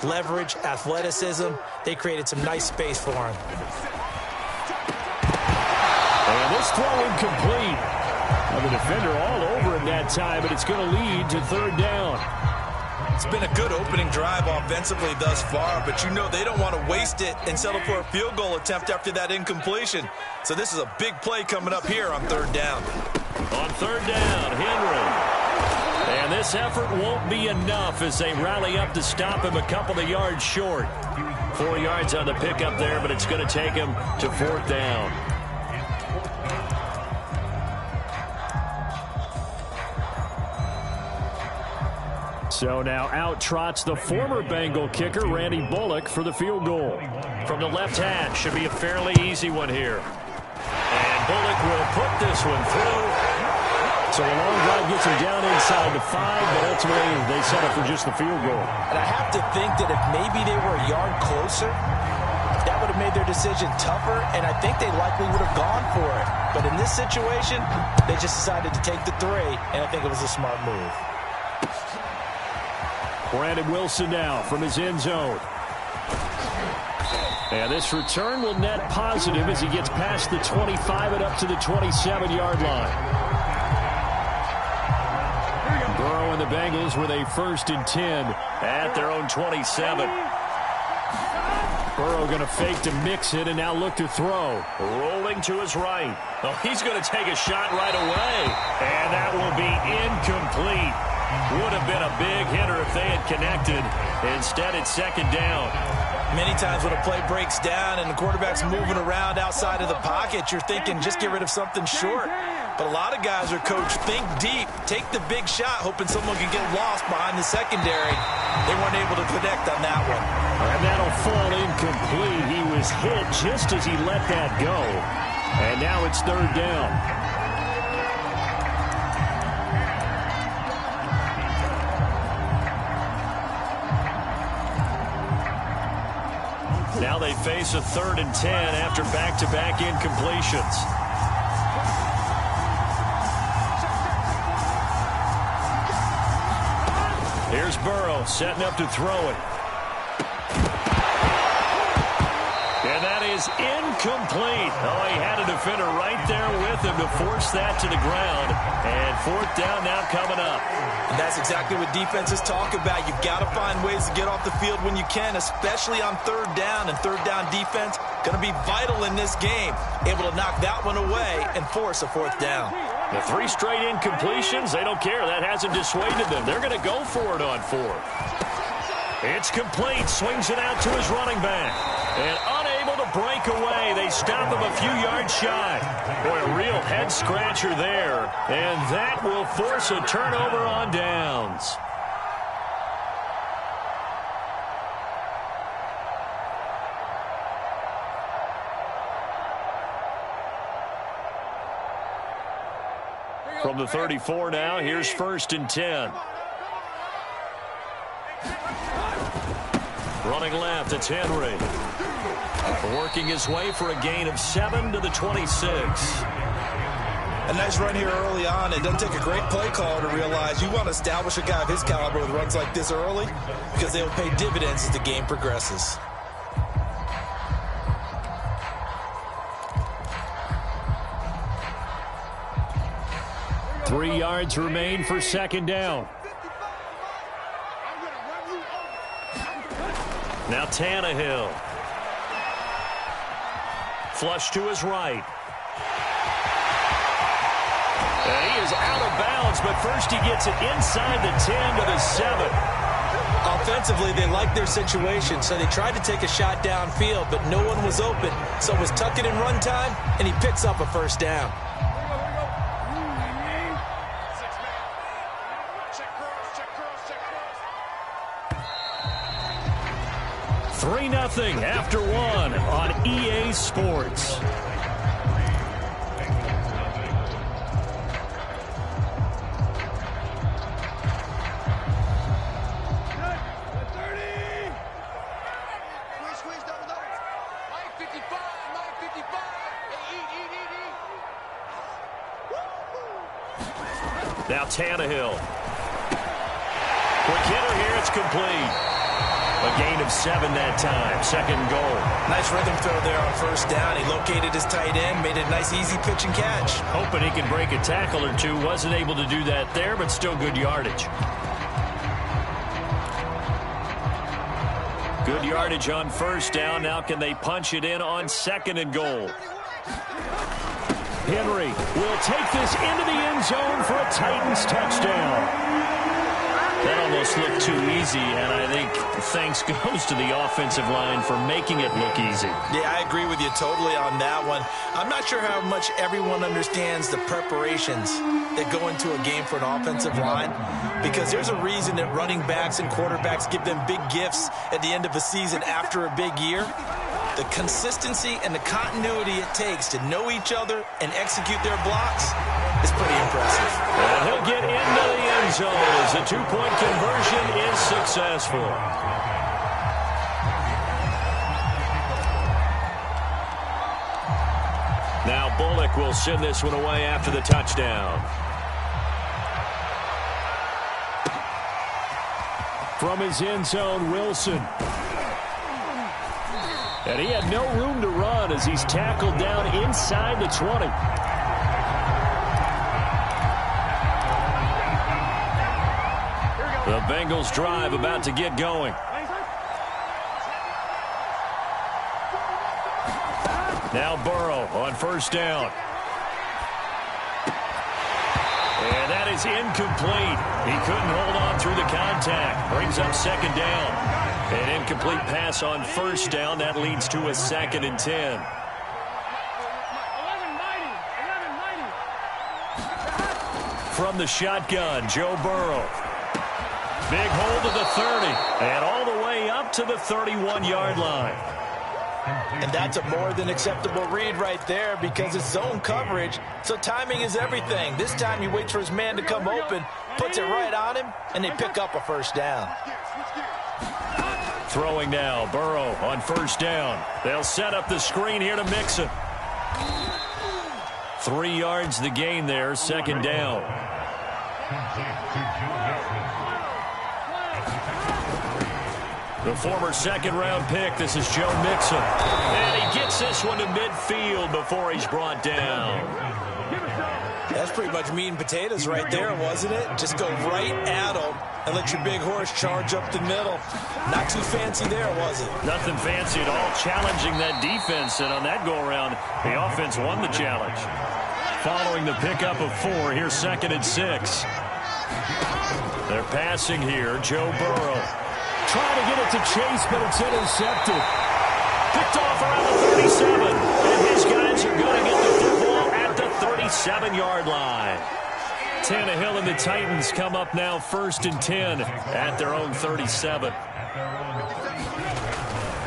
Leverage, athleticism, they created some nice space for him. And this throw incomplete. Well, the defender all over him that time, but it's going to lead to 3rd down. It's been a good opening drive offensively thus far, but you know they don't want to waste it and settle for a field goal attempt after that incompletion. So this is a big play coming up here on 3rd down. On 3rd down, Henry. And this effort won't be enough as they rally up to stop him a couple of yards short. 4 yards on the pickup there, but it's going to take him to 4th down. So now out trots the former Bengal kicker, Randy Bullock, for the field goal. From the left hash, should be a fairly easy one here. And Bullock will put this one through. So a long drive gets him down inside the 5, but ultimately they settle for just the field goal. And I have to think that if maybe they were a yard closer, that would have made their decision tougher, and I think they likely would have gone for it. But in this situation, they just decided to take the 3, and I think it was a smart move. Brandon Wilson now from his end zone. And this return will net positive as he gets past the 25 and up to the 27-yard line. Burrow and the Bengals with a 1st and 10 at their own 27. Burrow going to fake to mix it and now look to throw. Rolling to his right. Oh, he's going to take a shot right away. And that will be incomplete. Would have been a big hitter if they had connected. Instead, it's second down. Many times when a play breaks down and the quarterback's moving around outside of the pocket, you're thinking just get rid of something short. But a lot of guys are coached, think deep, take the big shot, hoping someone can get lost behind the secondary. They weren't able to connect on that one. And that'll fall incomplete. He was hit just as he let that go. And now it's third down. Now they face a 3rd and 10 after back-to-back incompletions. Here's Burrow setting up to throw it. And that is incomplete. Oh, he had a defender right there with him to force that to the ground. And 4th down now coming up. And that's exactly what defenses talk about. You've got to find ways to get off the field when you can, especially on 3rd down. And 3rd down defense going to be vital in this game. Able to knock that one away and force a 4th down. The 3 straight incompletions, they don't care. That hasn't dissuaded them. They're going to go for it on 4th. It's complete. Swings it out to his running back. And unable to break away. They stop him a few yards shy. Boy, a real head-scratcher there. And that will force a turnover on downs. From the 34 now, here's 1st and 10. Running left, it's Henry. Working his way for a gain of 7 to the 26. A nice run here early on. It doesn't take a great play caller to realize you want to establish a guy of his caliber with runs like this early because they will pay dividends as the game progresses. Three yards remain for second down. Now Tannehill. Flush to his right. And he is out of bounds, but first he gets it inside the 10 to the 7. Offensively, they liked their situation, so they tried to take a shot downfield, but no one was open. So it was tuck it in run time, and he picks up a 1st down. 3-0 after 1 on EA Sports. Now Tannehill. Quick hitter here, it's complete. A gain of 7 that time. Second and goal. Nice rhythm throw there on 1st down. He located his tight end, made it a nice easy pitch and catch. Hoping he can break a tackle or two. Wasn't able to do that there, but still good yardage. Good yardage on 1st down. Now can they punch it in on 2nd and goal? Henry will take this into the end zone for a Titans touchdown. That almost looked too easy, and I think thanks goes to the offensive line for making it look easy. Yeah, I agree with you totally on that one. I'm not sure how much everyone understands the preparations that go into a game for an offensive line, because there's a reason that running backs and quarterbacks give them big gifts at the end of a season after a big year. The consistency and the continuity it takes to know each other and execute their blocks is pretty impressive. And he'll get into the end zone as the 2-point conversion is successful. Now Bullock will send this one away after the touchdown. From his end zone, Wilson. And he had no room to run as he's tackled down inside the 20. The Bengals drive about to get going. Now Burrow on first down. And that is incomplete. He couldn't hold on through the contact. Brings up second down. An incomplete pass on first down. That leads to a 2nd and 10. From the shotgun, Joe Burrow. Big hold to the 30. And all the way up to the 31-yard line. And that's a more than acceptable read right there because it's zone coverage, so timing is everything. This time he waits for his man to come open, puts it right on him, and they pick up a first down. Throwing now, Burrow on first down. They'll set up the screen here to Mixon. 3 yards the gain there, 2nd down. The former 2nd-round pick, this is Joe Mixon. And he gets this one to midfield before he's brought down. That's pretty much meat and potatoes right there, wasn't it? Just go right at him and let your big horse charge up the middle. Not too fancy there, was it? Nothing fancy at all, challenging that defense. And on that go-around, the offense won the challenge. Following the pickup of 4, here's 2nd and 6. They're passing here, Joe Burrow. Trying to get it to Chase, but it's intercepted. Picked off around the 37. And his guys are going to get the football at the 37-yard line. Tannehill and the Titans come up now 1st and 10 at their own 37.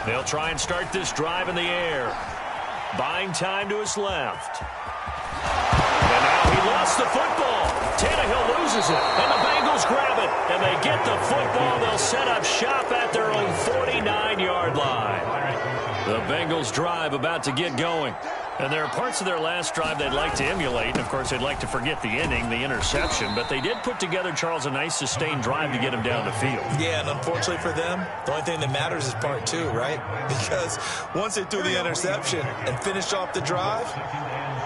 They'll try and start this drive in the air. Buying time to his left. And now he lost the football. Tannehill loses it, and the Bengals grab it, and they get the football. They'll set up shop at their own 49-yard line. The Bengals drive about to get going. And there are parts of their last drive they'd like to emulate. And, of course, they'd like to forget the inning, the interception. But they did put together, Charles, a nice sustained drive to get him down the field. Yeah, and unfortunately for them, the only thing that matters is part 2, right? Because once they threw the interception and finished off the drive,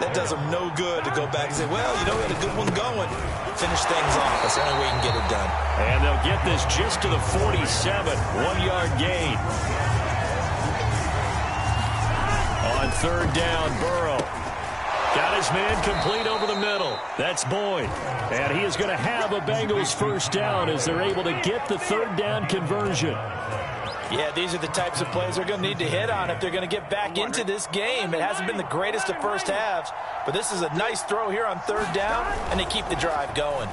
that does them no good to go back and say, well, you know, we had a good one going. Finish things off. That's the only way you can get it done. And they'll get this just to the 47, 1-yard gain. On 3rd down, Burrow. Got his man complete over the middle. That's Boyd. And he is going to have a Bengals first down as they're able to get the 3rd down conversion. Yeah, these are the types of plays they're going to need to hit on if they're going to get back into this game. It hasn't been the greatest of first halves, but this is a nice throw here on 3rd down, and they keep the drive going.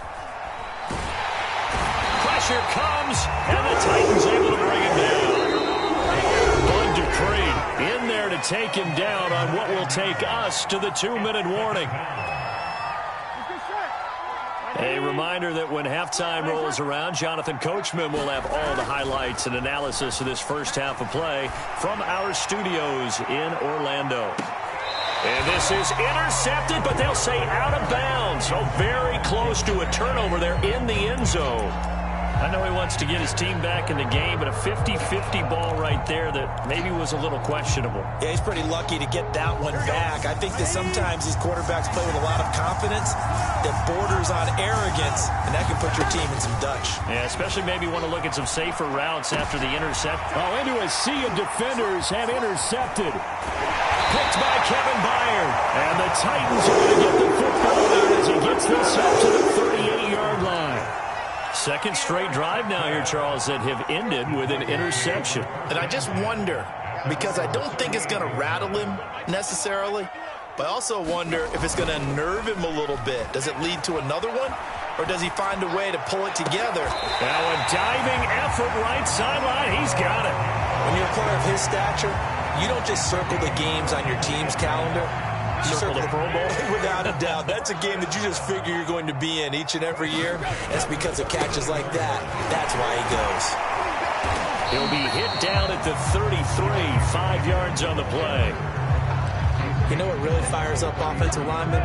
Pressure comes, and the Titans able to bring him down. Bud Dupree in there to take him down on what will take us to the 2-minute warning. A reminder that when halftime rolls around, Jonathan Coachman will have all the highlights and analysis of this first half of play from our studios in Orlando. And this is intercepted, but they'll say out of bounds. So very close to a turnover there in the end zone. I know he wants to get his team back in the game, but a 50-50 ball right there that maybe was a little questionable. Yeah, he's pretty lucky to get that one back. I think that sometimes these quarterbacks play with a lot of confidence that borders on arrogance, and that can put your team in some Dutch. Yeah, especially maybe want to look at some safer routes after the intercept. Oh, into a sea of defenders and intercepted. Picked by Kevin Byard. And the Titans are going to get the football there as he gets this up to the 38-yard line. Second straight drive now here, Charles, that have ended with an interception. And I just wonder, because I don't think it's going to rattle him necessarily, but I also wonder if it's going to unnerve him a little bit. Does it lead to another one, or does he find a way to pull it together? Now a diving effort right sideline. He's got it. When you're a player of his stature, you don't just circle the games on your team's calendar. You circle the Pro Bowl? Without a doubt. That's a game that you just figure you're going to be in each and every year. That's because of catches like that. That's why he goes. He'll be hit down at the 33, 5 yards on the play. You know what really fires up offensive linemen?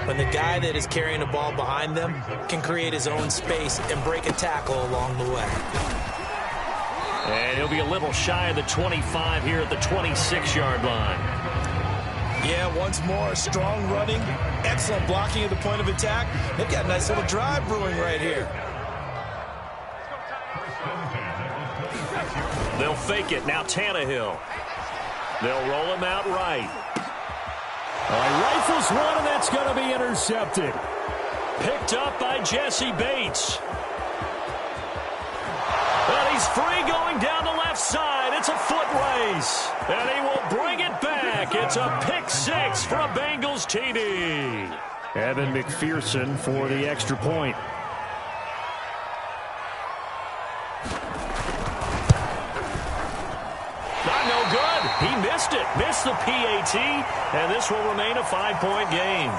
When the guy that is carrying the ball behind them can create his own space and break a tackle along the way. And he'll be a little shy of the 25 here at the 26-yard line. Yeah, once more, strong running, excellent blocking at the point of attack. They've got a nice little drive brewing right here. They'll fake it. Now Tannehill. They'll roll him out right. He rifles one, and that's going to be intercepted. Picked up by Jesse Bates. And he's free going down the left side. It's a foot race. And he will bring it back. It's a pick six for a Bengals TD. Evan McPherson for the extra point. Not no good. He missed it. Missed the PAT. And this will remain a 5-point game.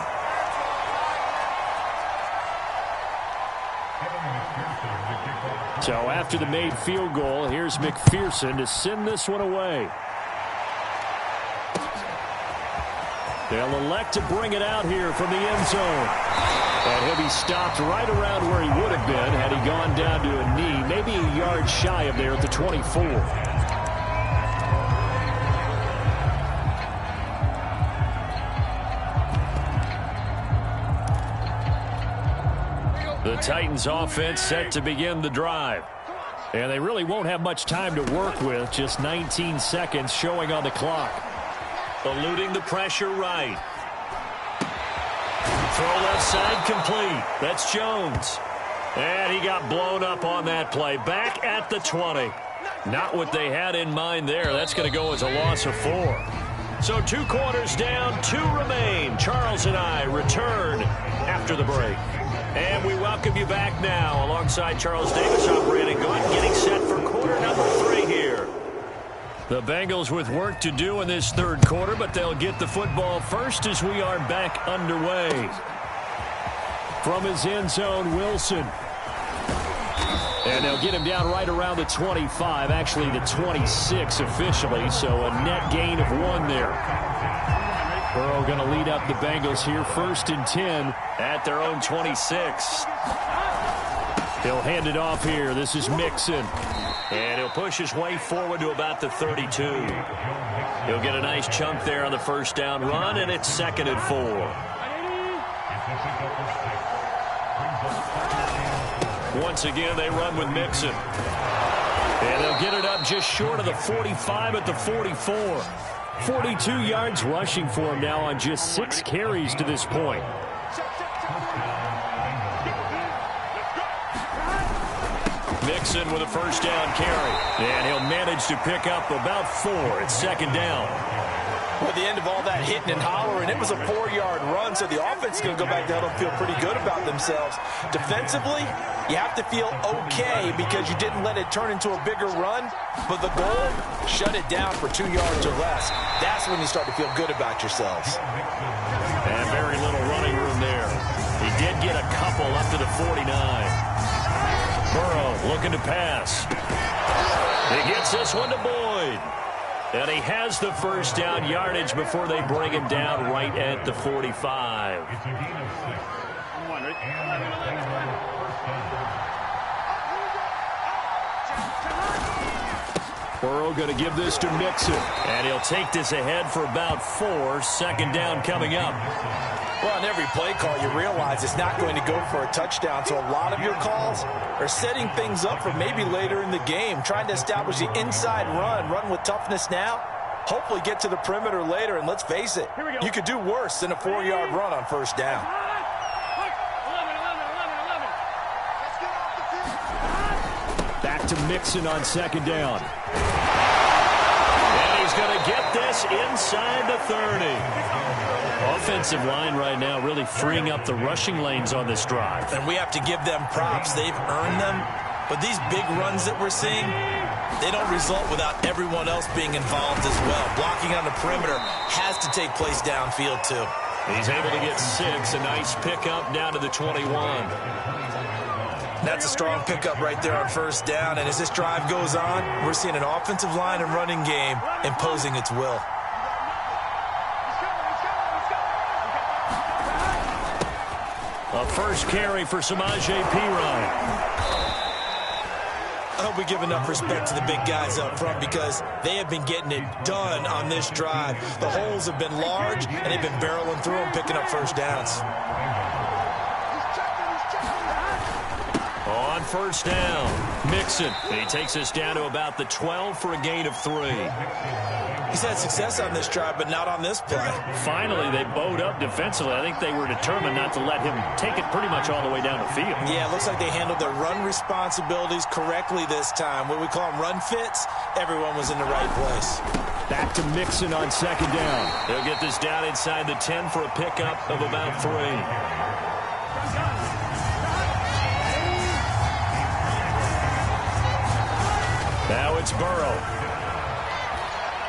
So after the made field goal, here's McPherson to send this one away. They'll elect to bring it out here from the end zone. And he'll be stopped right around where he would have been had he gone down to a knee, maybe a yard shy of there at the 24. The Titans offense set to begin the drive. And they really won't have much time to work with. Just 19 seconds showing on the clock. Eluding the pressure right. Throw left side complete. That's Jones. And he got blown up on that play. Back at the 20. Not what they had in mind there. That's going to go as a loss of 4. So 2 quarters down, 2 remain. Charles and I return after the break. And we welcome you back now alongside Charles Davis. I'm Brandon Goodwin getting set for quarter number 3 here. The Bengals with work to do in this third quarter, but they'll get the football first as we are back underway. From his end zone, Wilson. And they'll get him down right around the 25, actually the 26 officially, so a net gain of 1 there. Burrow going to lead up the Bengals here, 1st and 10 at their own 26. He'll hand it off here. This is Mixon. And he'll push his way forward to about the 32. He'll get a nice chunk there on the first down run, and it's 2nd and 4. Once again, they run with Mixon. And they'll get it up just short of the 45 at the 44. 42 yards rushing for him now on just 6 carries to this point. Mixon with a first down carry. And he'll manage to pick up about 4. It's 2nd down. Well, at the end of all that hitting and hollering, it was a 4-yard run, so the offense is going to go back down and feel pretty good about themselves. Defensively, you have to feel okay because you didn't let it turn into a bigger run, but the goal, shut it down for 2 yards or less. That's when you start to feel good about yourselves. And very little running room there. He did get a couple up to the 49. Burrow looking to pass. He gets this one to Boyd. And he has the first down yardage before they bring him down right at the 45. Burrow going to give this to Mixon. And he'll take this ahead for about 4. 2nd down coming up. Well, on every play call, you realize it's not going to go for a touchdown. So a lot of your calls are setting things up for maybe later in the game, trying to establish the inside run with toughness now, hopefully get to the perimeter later. And let's face it, you could do worse than a 4-yard run on first down. Back to Mixon on 2nd down. And he's going to get this inside the 30. Offensive line right now really freeing up the rushing lanes on this drive. And we have to give them props. They've earned them. But these big runs that we're seeing, they don't result without everyone else being involved as well. Blocking on the perimeter has to take place downfield too. He's able to get 6. A nice pickup down to the 21. That's a strong pickup right there on first down. And as this drive goes on, we're seeing an offensive line and running game imposing its will. A first carry for Samaje Perine. I hope we give enough respect to the big guys up front because they have been getting it done on this drive. The holes have been large, and they've been barreling through them, picking up first downs. On first down, Mixon. He takes us down to about the 12 for a gain of 3. He's had success on this drive, but not on this play. Finally, they bowed up defensively. I think they were determined not to let him take it pretty much all the way down the field. Yeah, it looks like they handled their run responsibilities correctly this time. What we call them run fits, everyone was in the right place. Back to Mixon on second down. They'll get this down inside the 10 for a pickup of about 3. Now it's Burrow.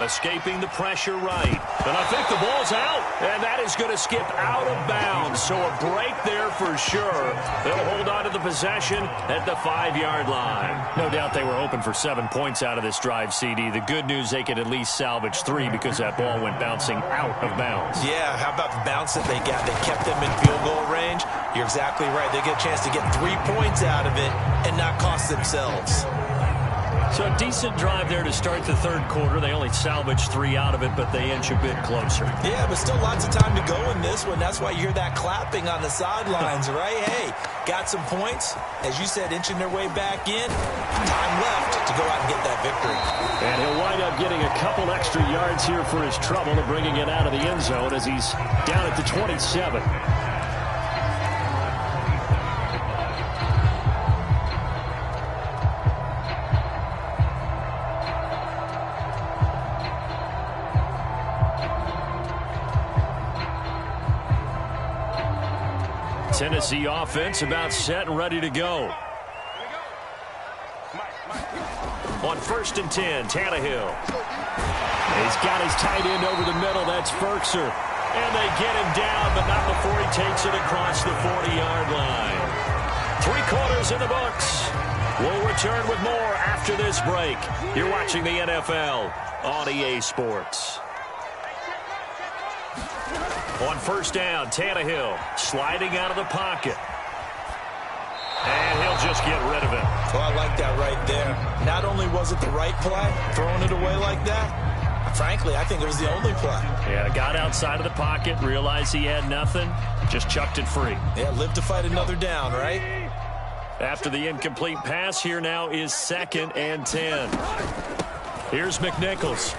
Escaping the pressure right. And I think the ball's out. And that is going to skip out of bounds. So a break there for sure. They'll hold on to the possession at the 5-yard line. No doubt they were hoping for 7 points out of this drive, CD. The good news, they could at least salvage 3 because that ball went bouncing out of bounds. Yeah, how about the bounce that they got? They kept them in field goal range. You're exactly right. They get a chance to get 3 points out of it and not cost themselves. So a decent drive there to start the third quarter. They only salvaged 3 out of it, but they inch a bit closer. Yeah, but still lots of time to go in this one. That's why you hear that clapping on the sidelines, right? Hey, got some points. As you said, inching their way back in. Time left to go out and get that victory. And he'll wind up getting a couple extra yards here for his trouble to bringing it out of the end zone as he's down at the 27. Tennessee offense about set and ready to go. On 1st and 10, Tannehill. He's got his tight end over the middle. That's Ferkser. And they get him down, but not before he takes it across the 40-yard line. 3 quarters in the books. We'll return with more after this break. You're watching the NFL on EA Sports. On 1st down, Tannehill sliding out of the pocket. And he'll just get rid of it. Oh, I like that right there. Not only was it the right play, throwing it away like that, frankly, I think it was the only play. Yeah, got outside of the pocket, realized he had nothing, just chucked it free. Yeah, live to fight another down, right? After the incomplete pass, here now is 2nd and 10. Here's McNichols.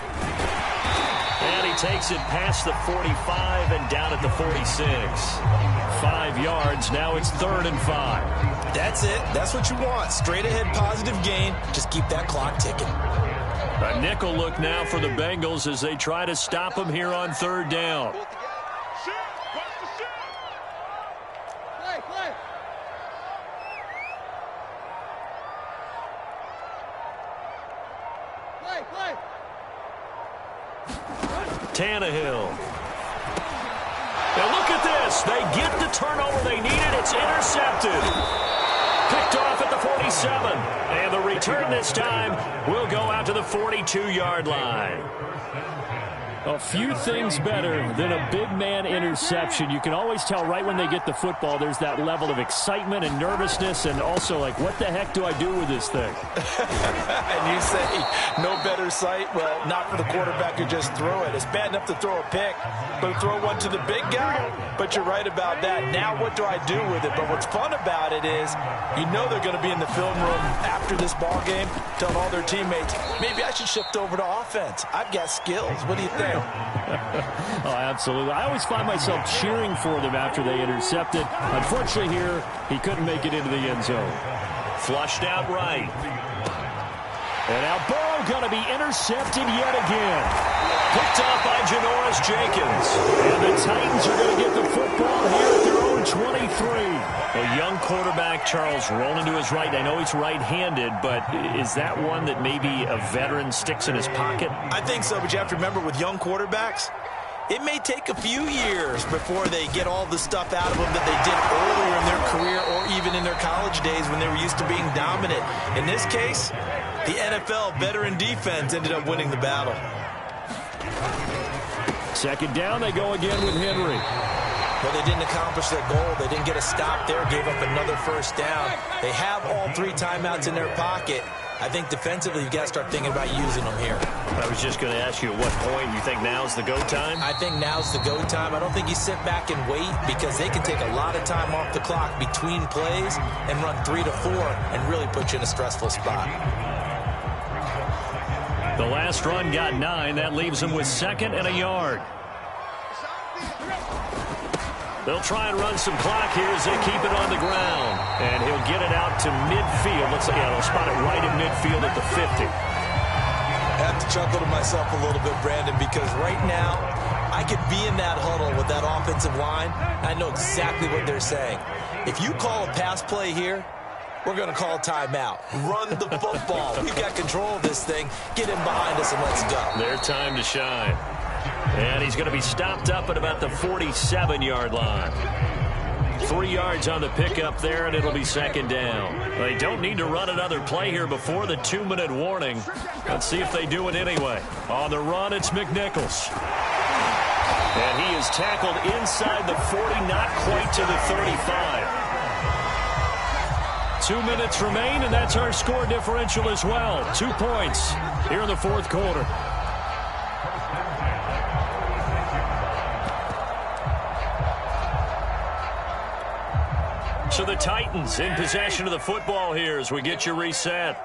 And he takes it past the 45 and down at the 46. 5 yards. Now it's 3rd and 5. That's it. That's what you want. Straight ahead positive gain. Just keep that clock ticking. A nickel look now for the Bengals as they try to stop him here on 3rd down. Tannehill. Now look at this. They get the turnover they needed. It's intercepted. Picked off at the 47. And the return this time will go out to the 42-yard line. A few things better than a big man interception. You can always tell right when they get the football, there's that level of excitement and nervousness and also like, what the heck do I do with this thing? And you say, no better sight? Well, not for the quarterback who just threw it. It's bad enough to throw a pick, but throw one to the big guy? But you're right about that. Now what do I do with it? But what's fun about it is you know they're going to be in the film room after this ball game telling all their teammates, maybe I should shift over to offense. I've got skills. What do you think? Oh, absolutely. I always find myself cheering for them after they intercept it. Unfortunately here, he couldn't make it into the end zone. Flushed out right. And now Burrow going to be intercepted yet again. Picked off by Janoris Jenkins. And the Titans are going to get the football here at their own 23. A young quarterback, Charles, rolling to his right. I know he's right-handed, but is that one that maybe a veteran sticks in his pocket? I think so, but you have to remember with young quarterbacks, it may take a few years before they get all the stuff out of them that they did earlier in their career or even in their college days when they were used to being dominant. In this case, the NFL veteran defense ended up winning the battle. 2nd down, they go again with Henry. Well, they didn't accomplish their goal. They didn't get a stop there, gave up another 1st down. They have all 3 timeouts in their pocket. I think defensively, you've got to start thinking about using them here. I was just going to ask you at what point you think now's the go time? I think now's the go time. I don't think you sit back and wait because they can take a lot of time off the clock between plays and run 3 to 4 and really put you in a stressful spot. The last run got 9. That leaves them with 2nd and a yard. They'll try and run some clock here as they keep it on the ground. And he'll get it out to midfield. Looks like they'll spot it right at midfield at the 50. I have to chuckle to myself a little bit, Brandon, because right now I could be in that huddle with that offensive line. I know exactly what they're saying. If you call a pass play here, we're going to call a timeout. Run the football. We've got control of this thing. Get in behind us and let's go. Their time to shine. And he's going to be stopped up at about the 47-yard line. 3 yards on the pickup there, and it'll be 2nd down. They don't need to run another play here before the 2-minute warning. Let's see if they do it anyway. On the run, it's McNichols. And he is tackled inside the 40, not quite to the 35. 2 minutes remain, and that's our score differential as well. 2 points here in the 4th quarter. So the Titans in possession of the football here as we get you reset.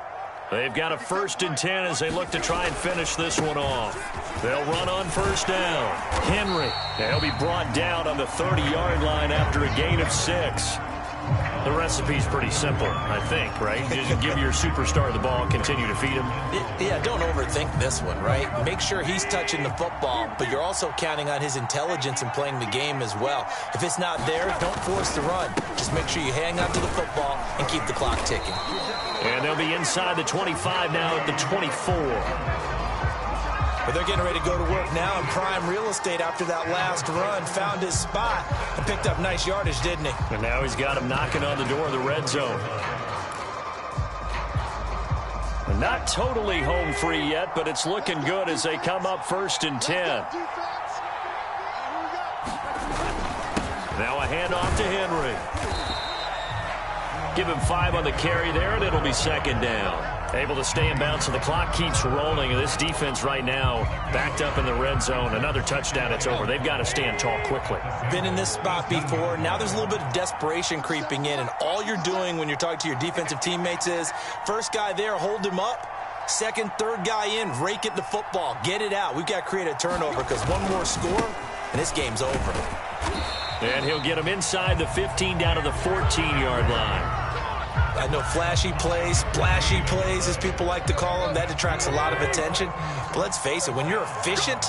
They've got a 1st and 10 as they look to try and finish this one off. They'll run on 1st down. Henry, he'll be brought down on the 30-yard line after a gain of 6. The recipe's pretty simple, I think, right? Just give your superstar the ball and continue to feed him. Yeah, don't overthink this one, right? Make sure he's touching the football, but you're also counting on his intelligence in playing the game as well. If it's not there, don't force the run. Just make sure you hang on to the football and keep the clock ticking. And they'll be inside the 25 now at the 24. But they're getting ready to go to work now in prime real estate after that last run. Found his spot and picked up nice yardage, didn't he? And now he's got him knocking on the door of the red zone. Not totally home free yet, but it's looking good as they come up 1st and 10. Now a handoff to Henry. Give him 5 on the carry there, and it'll be 2nd down. Able to stay in bounds, so the clock keeps rolling. And this defense right now backed up in the red zone. Another touchdown, it's over. They've got to stand tall quickly. Been in this spot before. Now there's a little bit of desperation creeping in, and all you're doing when you're talking to your defensive teammates is, first guy there, hold him up. Second, third guy in, rake at the football. Get it out. We've got to create a turnover because one more score, and this game's over. And he'll get him inside the 15 down to the 14-yard line. I know flashy plays, splashy plays, as people like to call them, that attracts a lot of attention. But let's face it, when you're efficient,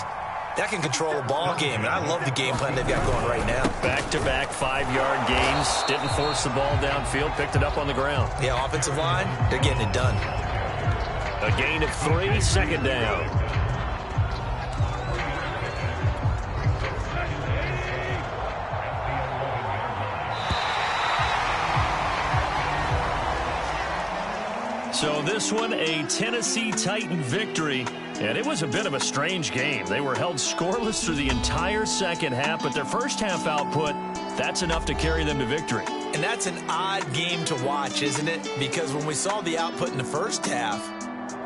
that can control a ball game. And I love the game plan they've got going right now. Back-to-back 5-yard gains. Didn't force the ball downfield. Picked it up on the ground. Yeah, offensive line, they're getting it done. A gain of 3, 2nd down. So this one, a Tennessee Titan victory, and it was a bit of a strange game. They were held scoreless through the entire second half, but their first half output, that's enough to carry them to victory. And that's an odd game to watch, isn't it? Because when we saw the output in the first half,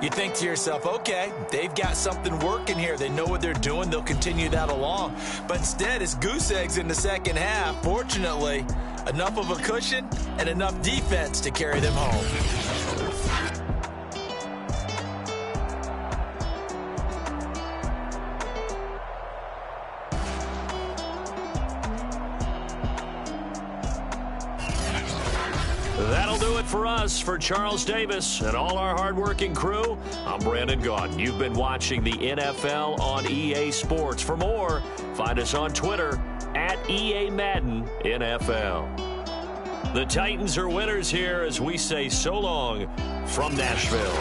you think to yourself, okay, they've got something working here. They know what they're doing. They'll continue that along. But instead, it's goose eggs in the second half. Fortunately, enough of a cushion and enough defense to carry them home. That'll do it for us. For Charles Davis and all our hardworking crew, I'm Brandon Gaudin. You've been watching the NFL on EA Sports. For more, find us on Twitter at EA Madden NFL. The Titans are winners here as we say so long from Nashville.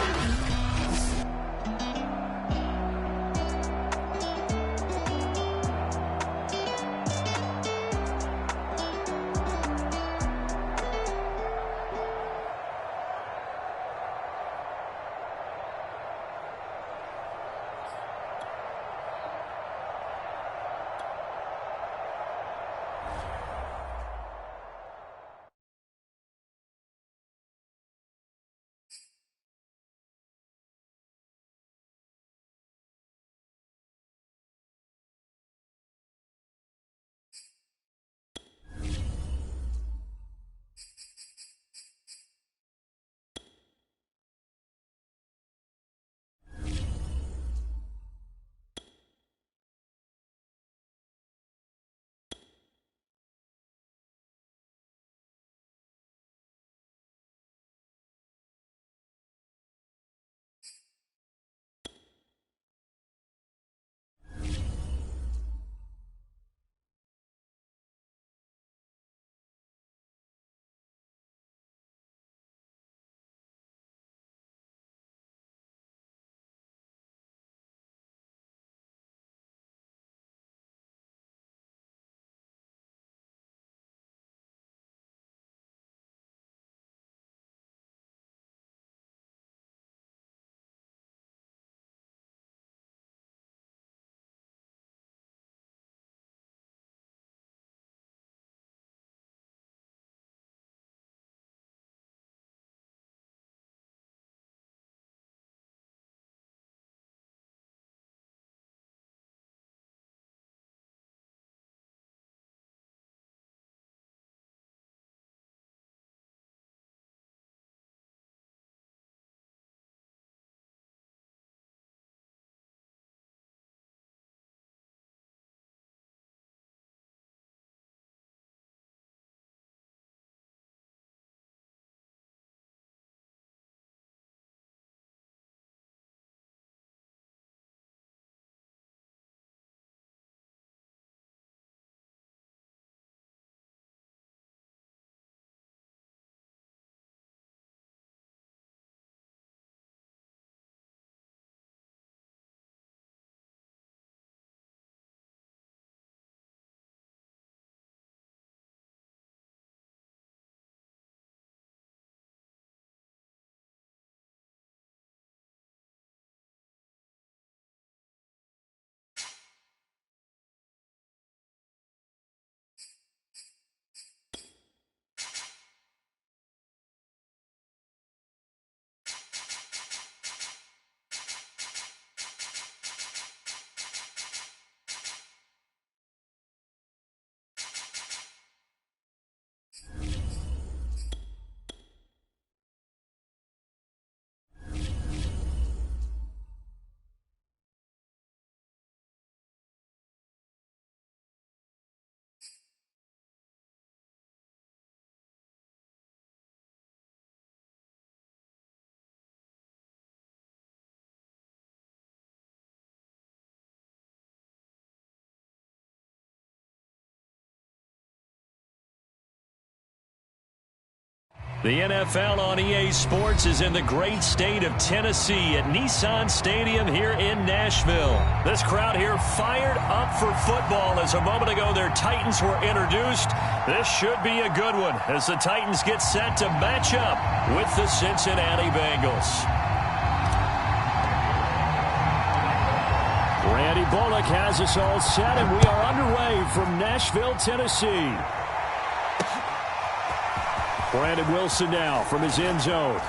The NFL on EA Sports is in the great state of Tennessee at Nissan Stadium here in Nashville. This crowd here fired up for football as a moment ago their Titans were introduced. This should be a good one as the Titans get set to match up with the Cincinnati Bengals. Randy Bullock has us all set, and we are underway from Nashville, Tennessee. Brandon Wilson now from his end zone.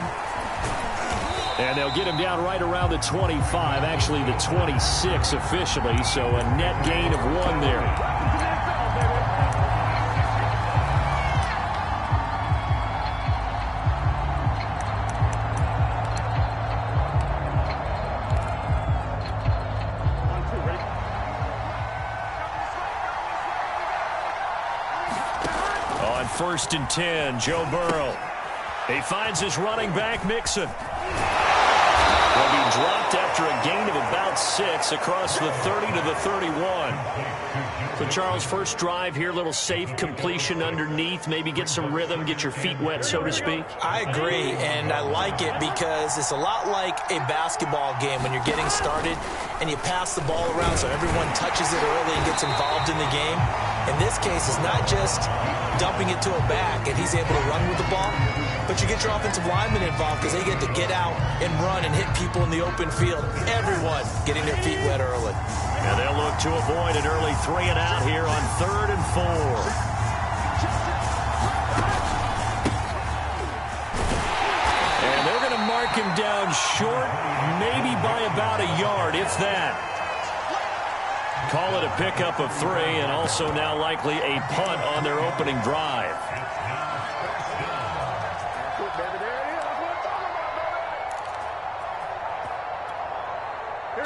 And they'll get him down right around the 25, actually the 26 officially, so a net gain of 1 there. First and 10, Joe Burrow. He finds his running back, Mixon. Will be dropped after a gain of about 6 across the 30 to the 31. So, Charles, first drive here, little safe completion underneath, maybe get some rhythm, get your feet wet, so to speak. I agree, and I like it because it's a lot like a basketball game when you're getting started and you pass the ball around so everyone touches it early and gets involved in the game. In this case, it's not just dumping it to a back and he's able to run with the ball, but you get your offensive linemen involved because they get to get out and run and hit people in the open field. Everyone getting their feet wet early. And they'll look to avoid an early 3 and out here on 3rd and 4. And they're going to mark him down short, maybe by about a yard, if that. Call it a pickup of 3, and also now likely a punt on their opening drive.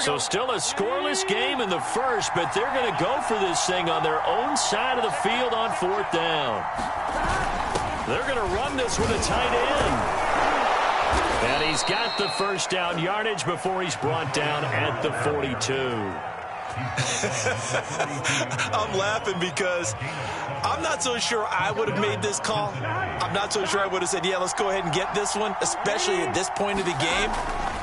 So still a scoreless game in the first, but they're going to go for this thing on their own side of the field on 4th down. They're going to run this with a tight end. And he's got the first down yardage before he's brought down at the 42. I'm laughing because I'm not so sure I would have made this call. I'm not so sure I would have said, yeah, let's go ahead and get this one, especially at this point of the game.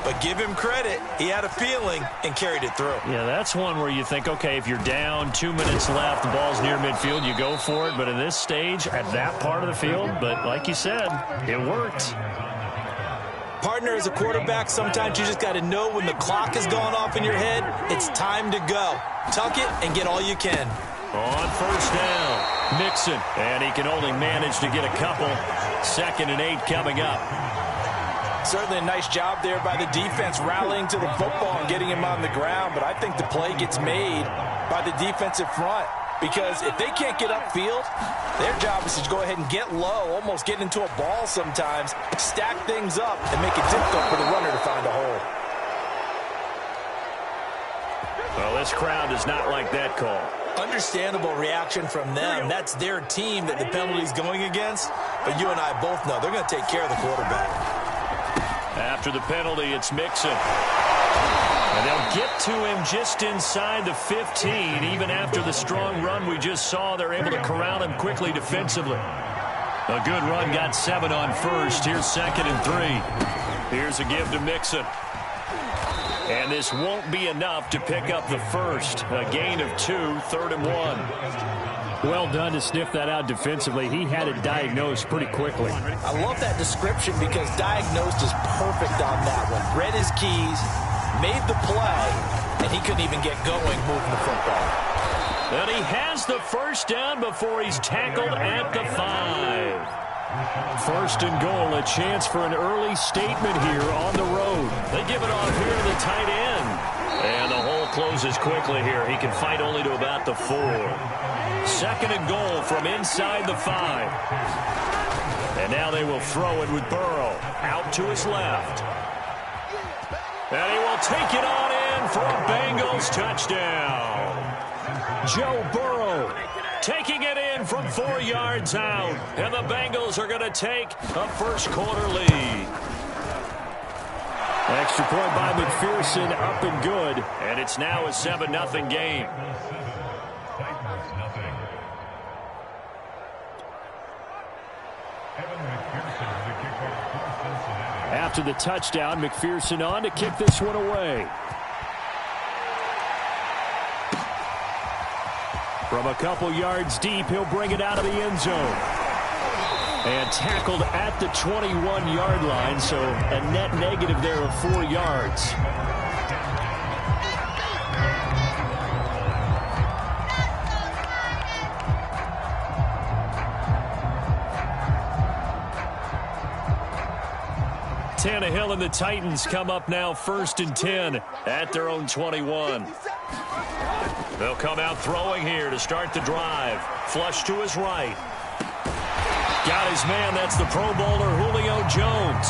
But give him credit. He had a feeling and carried it through. Yeah, that's one where you think, okay, if you're down, 2 minutes left, the ball's near midfield, you go for it. But at this stage, at that part of the field, but like you said, it worked. Partner, as a quarterback, sometimes you just got to know when the clock has gone off in your head, it's time to go. Tuck it and get all you can. On 1st down, Mixon. And he can only manage to get a couple. 2nd and 8 coming up. Certainly a nice job there by the defense rallying to the football and getting him on the ground. But I think the play gets made by the defensive front. Because if they can't get upfield, their job is to go ahead and get low, almost get into a ball sometimes, stack things up, and make it difficult for the runner to find a hole. Well, this crowd does not like that call. Understandable reaction from them. That's their team that the penalty's going against. But you and I both know they're going to take care of the quarterback. After the penalty, it's Mixon. And they'll get to him just inside the 15. Even after the strong run we just saw, they're able to corral him quickly defensively. A good run, got 7 on 1st. Here's 2nd and 3. Here's a give to Mixon. And this won't be enough to pick up the first. A gain of 2, 3rd and 1. Well done to sniff that out defensively. He had it diagnosed pretty quickly. I love that description because diagnosed is perfect on that one. Read his keys, made the play, and he couldn't even get going moving the football. And he has the first down before he's tackled at the 5. 1st and goal, a chance for an early statement here on the road. They give it off here to the tight end. And the hole closes quickly here. He can fight only to about the 4. 2nd and goal from inside the 5. And now they will throw it with Burrow out to his left. And he will take it on in for a Bengals touchdown. Joe Burrow taking it in from 4 yards out. And the Bengals are going to take a first-quarter lead. Extra point by McPherson, up and good. And it's now a 7-0 game. After the touchdown, McPherson on to kick this one away. From a couple yards deep, he'll bring it out of the end zone. And tackled at the 21-yard line, so a net negative there of 4 yards. Tannehill and the Titans come up now 1st and 10 at their own 21. They'll come out throwing here to start the drive. Flush to his right. Got his man. That's the Pro Bowler Julio Jones.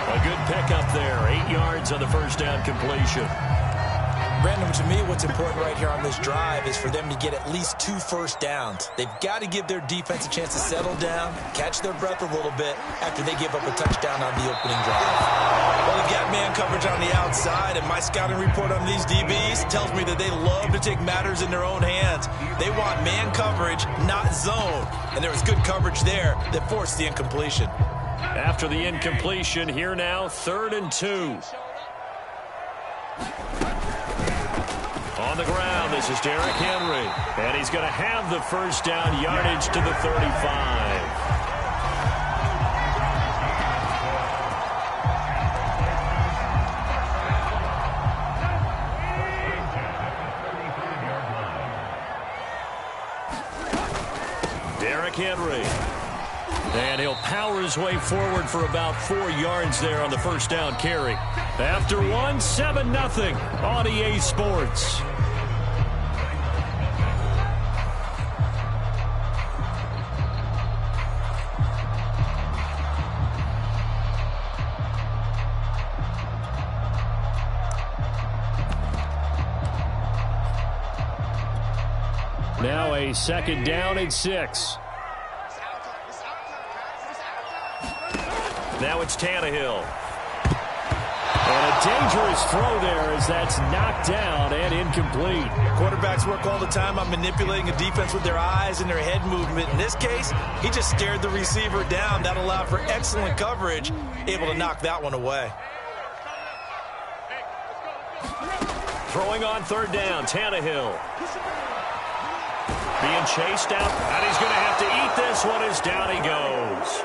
A good pickup there. 8 yards on the first down completion. Brandon, to me, what's important right here on this drive is for them to get at least 2 first downs. They've got to give their defense a chance to settle down, catch their breath a little bit after they give up a touchdown on the opening drive. Well, they've got man coverage on the outside, and my scouting report on these DBs tells me that they love to take matters in their own hands. They want man coverage, not zone. And there was good coverage there that forced the incompletion. After the incompletion, here now, 3rd and 2. On the ground, this is Derrick Henry. And he's going to have the first down, yardage to the 35. Derrick Henry. And he'll power his way forward for about 4 yards there on the first down carry. After 1, 7-0 on EA Sports. Now a 2nd down and 6. Now it's Tannehill. And a dangerous throw there as that's knocked down and incomplete. Quarterbacks work all the time on manipulating a defense with their eyes and their head movement. In this case, he just stared the receiver down. That allowed for excellent coverage, able to knock that one away. Throwing on 3rd down, Tannehill. Being chased out, and he's going to have to eat this one as down he goes.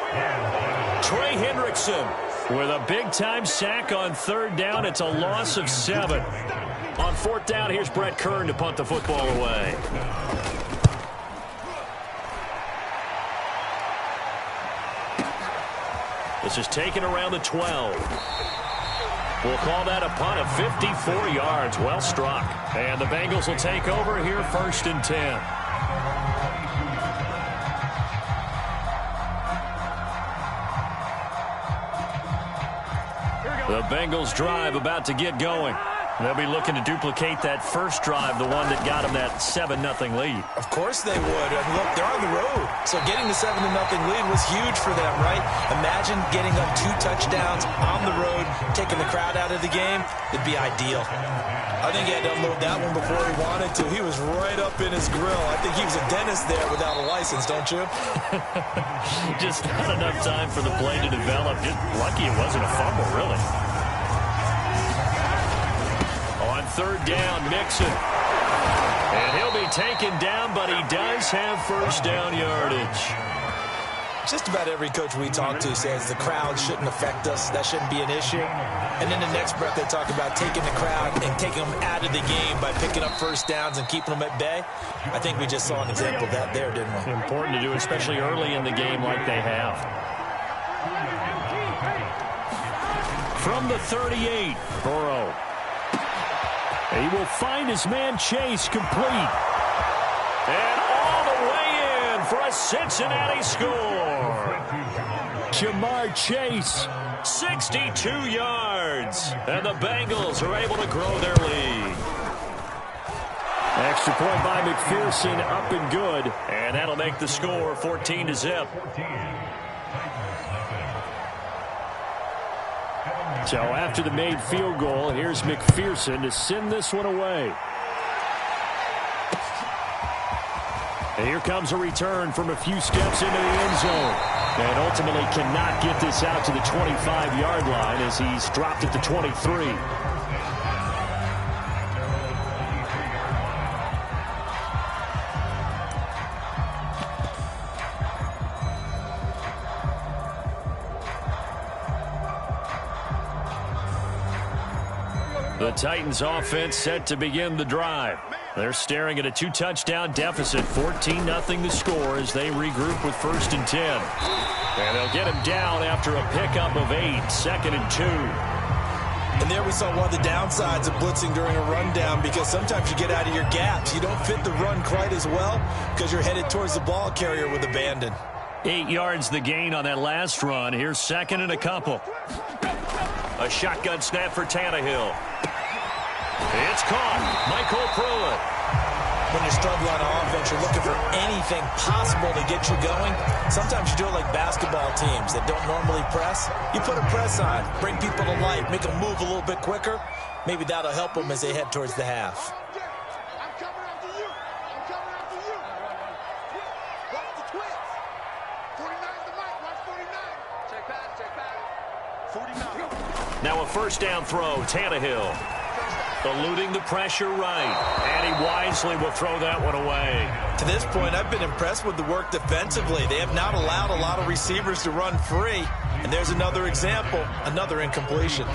Trey Hendrickson with a big-time sack on 3rd down. It's a loss of 7. On 4th down, here's Brett Kern to punt the football away. This is taken around the 12. We'll call that a punt of 54 yards. Well struck. And the Bengals will take over here 1st and 10. The Bengals drive about to get going. They'll be looking to duplicate that first drive, the one that got them that 7-0 lead. Of course they would. And look, they're on the road. So getting the 7-0 lead was huge for them, right? Imagine getting up 2 touchdowns on the road, taking the crowd out of the game. It'd be ideal. I think he had to unload that one before he wanted to. He was right up in his grill. I think he was a dentist there without a license, don't you? Just not enough time for the play to develop. Just lucky it wasn't a fumble, really. On 3rd down, Mixon. And he'll be taken down, but he does have first down yardage. Just about every coach we talk to says the crowd shouldn't affect us. That shouldn't be an issue. And then the next breath they talk about taking the crowd and taking them out of the game by picking up first downs and keeping them at bay. I think we just saw an example of that there, didn't we? Important to do, especially early in the game like they have. From the 38, Burrow. He will find his man Chase complete. And all the way in for a Cincinnati score. Jamar Chase, 62 yards. And the Bengals are able to grow their lead. Extra point by McPherson, up and good. And that'll make the score 14-0. So after the made field goal, here's McPherson to send this one away. And here comes a return from a few steps into the end zone. And ultimately cannot get this out to the 25-yard line as he's dropped at the 23. The Titans offense set to begin the drive. They're staring at a 2-touchdown deficit, 14-0 the score as they regroup with 1st and 10. And they'll get him down after a pickup of 8, 2nd and 2. And there we saw one of the downsides of blitzing during a rundown, because sometimes you get out of your gaps. You don't fit the run quite as well because you're headed towards the ball carrier with abandon. 8 yards the gain on that last run. Here's 2nd and a couple. A shotgun snap for Tannehill. It's caught. Michael Pruitt. When you're struggling on offense, you're looking for anything possible to get you going. Sometimes you do it like basketball teams that don't normally press. You put a press on, bring people to life, make them move a little bit quicker. Maybe that'll help them as they head towards the half. I'm coming after you. I'm coming after you. Watch the twins. 49's the mic. Watch 49. Check back. 49. Now a 1st down throw. Tannehill. Eluding the pressure right. And he wisely will throw that one away. To this point, I've been impressed with the work defensively. They have not allowed a lot of receivers to run free. And there's another example, another incompletion.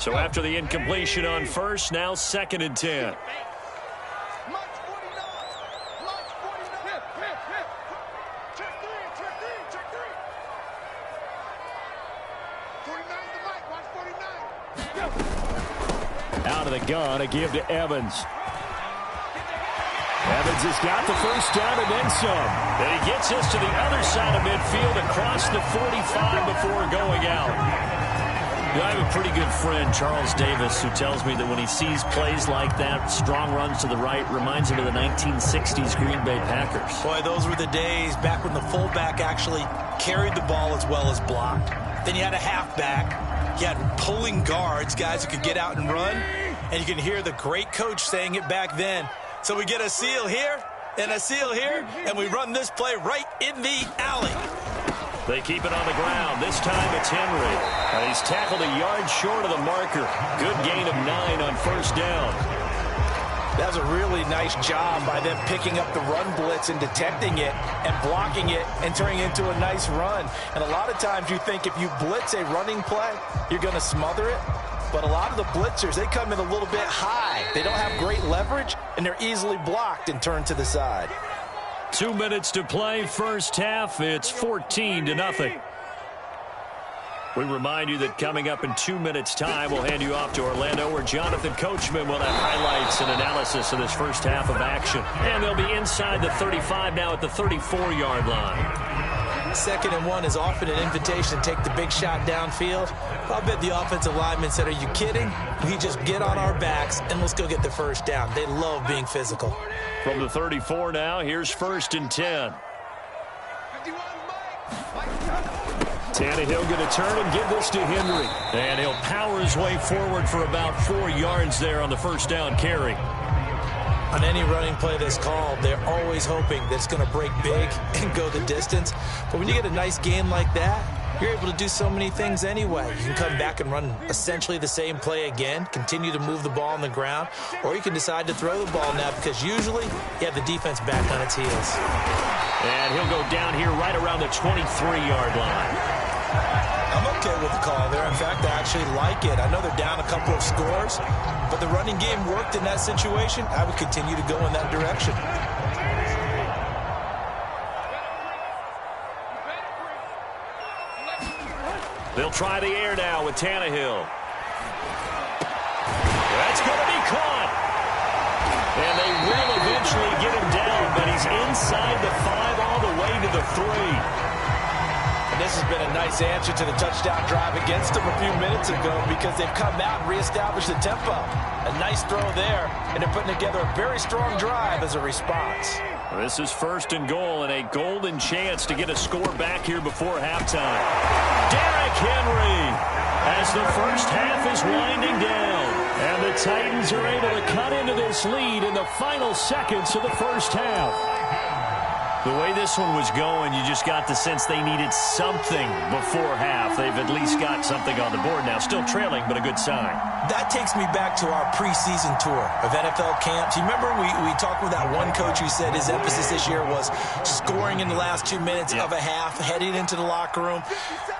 So after the incompletion on 1st, now 2nd and 10. Out of the gun, a give to Evans. Evans has got the 1st down and then some. And he gets us to the other side of midfield across the 45 before going out. I have a pretty good friend, Charles Davis, who tells me that when he sees plays like that, strong runs to the right, reminds him of the 1960s Green Bay Packers. Boy, those were the days back when the fullback actually carried the ball as well as blocked. Then you had a halfback. You had pulling guards, guys who could get out and run. And you can hear the great coach saying it back then. So we get a seal here and a seal here, and we run this play right in the alley. They keep it on the ground. This time it's Henry. And he's tackled a yard short of the marker. Good gain of 9 on 1st down. That was a really nice job by them picking up the run blitz and detecting it and blocking it and turning it into a nice run. And a lot of times you think if you blitz a running play, you're going to smother it. But a lot of the blitzers, they come in a little bit high. They don't have great leverage, and they're easily blocked and turned to the side. 2 minutes to play, 1st half. It's 14-0. We remind you that coming up in 2 minutes' time, we'll hand you off to Orlando, where Jonathan Coachman will have highlights and analysis of this 1st half of action. And they'll be inside the 35 now at the 34-yard line. 2nd and 1 is often an invitation to take the big shot downfield. I'll bet the offensive lineman said, are you kidding? We just get on our backs and let's go get the 1st down. They love being physical. From the 34 now, here's 1st and 10. Tannehill going to turn and give this to Henry. And he'll power his way forward for about 4 yards there on the 1st down carry. On any running play that's called, they're always hoping that it's going to break big and go the distance. But when you get a nice game like that, you're able to do so many things anyway. You can come back and run essentially the same play again, continue to move the ball on the ground, or you can decide to throw the ball now because usually you have the defense back on its heels. And he'll go down here right around the 23-yard line. I'm okay with the call there. In fact, I actually like it. I know they're down a couple of scores, but the running game worked in that situation. I would continue to go in that direction. They'll try the air now with Tannehill. That's going to be caught. And they will eventually get him down, but he's inside the 5 all the way to the 3. And this has been a nice answer to the touchdown drive against them a few minutes ago because they've come out and reestablished the tempo. A nice throw there, and they're putting together a very strong drive as a response. This is 1st and goal and a golden chance to get a score back here before halftime. Derrick Henry. as the first half is winding down. And the Titans are able to cut into this lead in the final seconds of the first half. The way this one was going, you just got the sense they needed something before half. They've at least got something on the board now. Still trailing, but a good sign. That takes me back to our preseason tour of NFL camps. You remember we talked with that one coach who said his emphasis this year was scoring in the last 2 minutes of a half, heading into the locker room.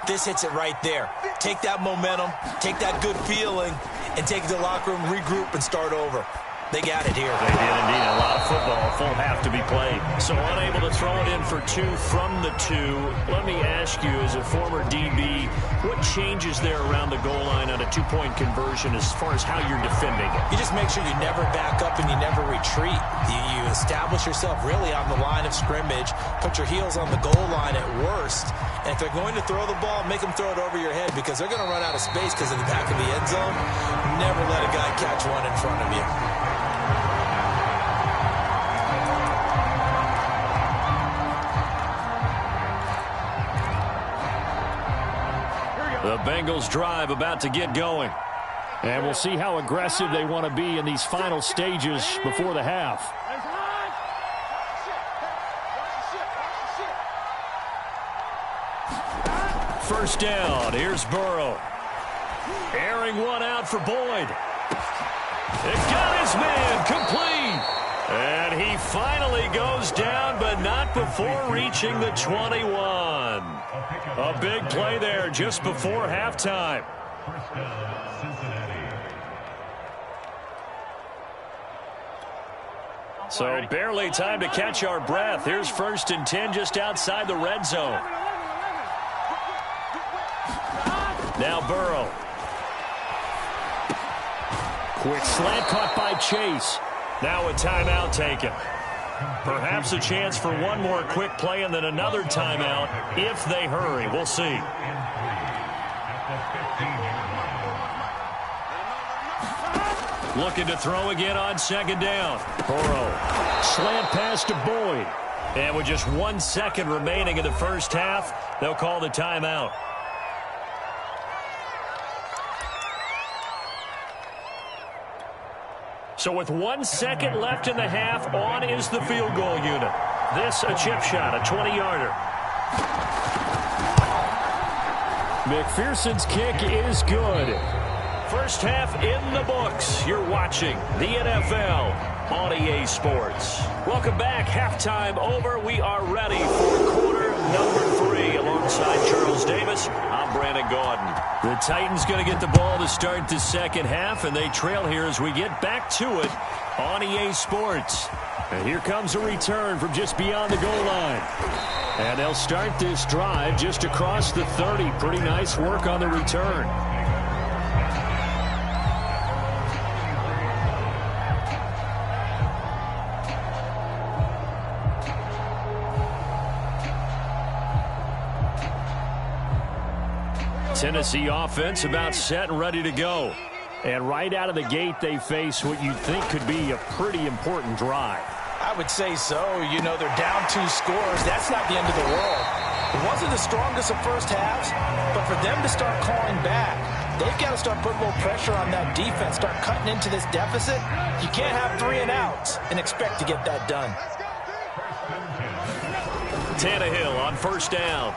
This hits it right there. Take that momentum, take that good feeling, and take it to the locker room, regroup, and start over. They got it here. They did indeed. A lot of football, a full half to be played. So unable to throw it in for 2 from the 2. Let me ask you, as a former DB, what changes there around the goal line on a 2-point conversion as far as how you're defending it? You just make sure you never back up and you never retreat. You establish yourself really on the line of scrimmage, put your heels on the goal line at worst, and if they're going to throw the ball, make them throw it over your head because they're going to run out of space because of the back of the end zone. Never let a guy catch one in front of you. The Bengals drive about to get going. And we'll see how aggressive they want to be in these final stages before the half. First down. Here's Burrow. Airing one out for Boyd. It got his man complete. And he finally goes down, but not before reaching the 21. A big play there just before halftime. So barely time to catch our breath. Here's 1st and 10 just outside the red zone. Now Burrow. Quick slant caught by Chase. Now a timeout taken. Perhaps a chance for one more quick play and then another timeout if they hurry. We'll see. Looking to throw again on 2nd down. Burrow. Slant pass to Boyd. And with just 1 second remaining in the first half, they'll call the timeout. So with 1 second left in the half, on is the field goal unit. This a chip shot, a 20-yarder. McPherson's kick is good. First half in the books. You're watching the NFL on EA Sports. Welcome back. Halftime over. We are ready for quarter number 3. Alongside Charles Davis, I'm Brandon Gaudin. The Titans going to get the ball to start the second half, and they trail here as we get back to it on EA Sports. And here comes a return from just beyond the goal line. And they'll start this drive just across the 30. Pretty nice work on the return. Tennessee offense about set and ready to go. And right out of the gate, they face what you'd think could be a pretty important drive. I would say so. You know, they're down 2 scores. That's not the end of the world. It wasn't the strongest of first halves, but for them to start calling back, they've got to start putting a little pressure on that defense, start cutting into this deficit. You can't have 3 and outs and expect to get that done. Tannehill on first down.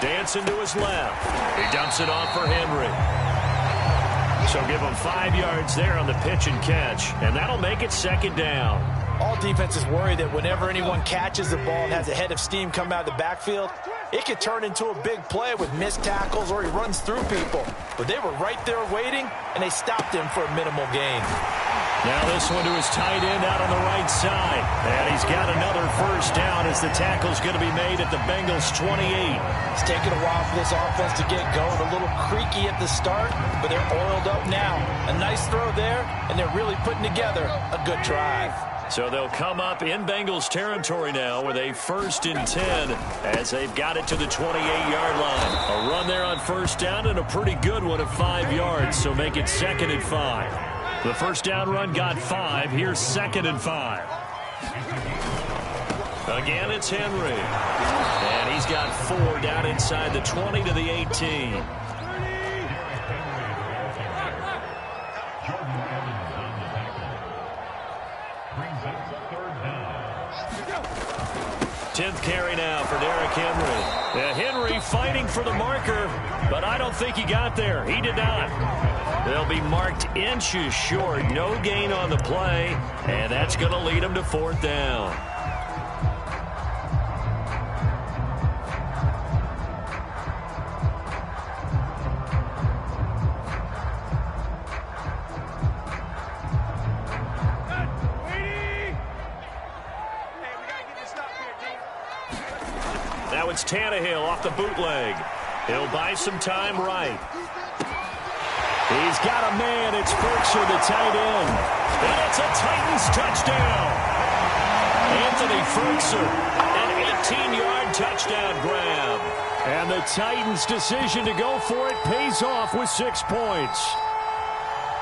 Dancing to his left. He dumps it off for Henry. So give him 5 yards there on the pitch and catch. And that'll make it 2nd down. All defenses worry that whenever anyone catches the ball and has a head of steam come out of the backfield, it could turn into a big play with missed tackles or he runs through people. But they were right there waiting, and they stopped him for a minimal gain. Now this one to his tight end out on the right side. And he's got another first down as the tackle's going to be made at the Bengals 28. It's taken a while for this offense to get going. A little creaky at the start, but they're oiled up now. A nice throw there, and they're really putting together a good drive. So they'll come up in Bengals territory now with a 1st and 10 as they've got it to the 28-yard line. A run there on first down and a pretty good one of 5 yards, so make it 2nd and 5. The first down run got 5. Here's 2nd and 5. Again, it's Henry. And he's got 4 down inside the 20 to the 18. 10th carry now for Derrick Henry. Yeah, Henry fighting for the marker, but I don't think he got there. He did not. They'll be marked inches short. No gain on the play, and that's going to lead them to 4th down. Now it's Tannehill off the bootleg. He'll buy some time right. He's got a man. It's Firkser, the tight end. And it's a Titans touchdown. Anthony Firkser, an 18-yard touchdown grab. And the Titans' decision to go for it pays off with 6 points.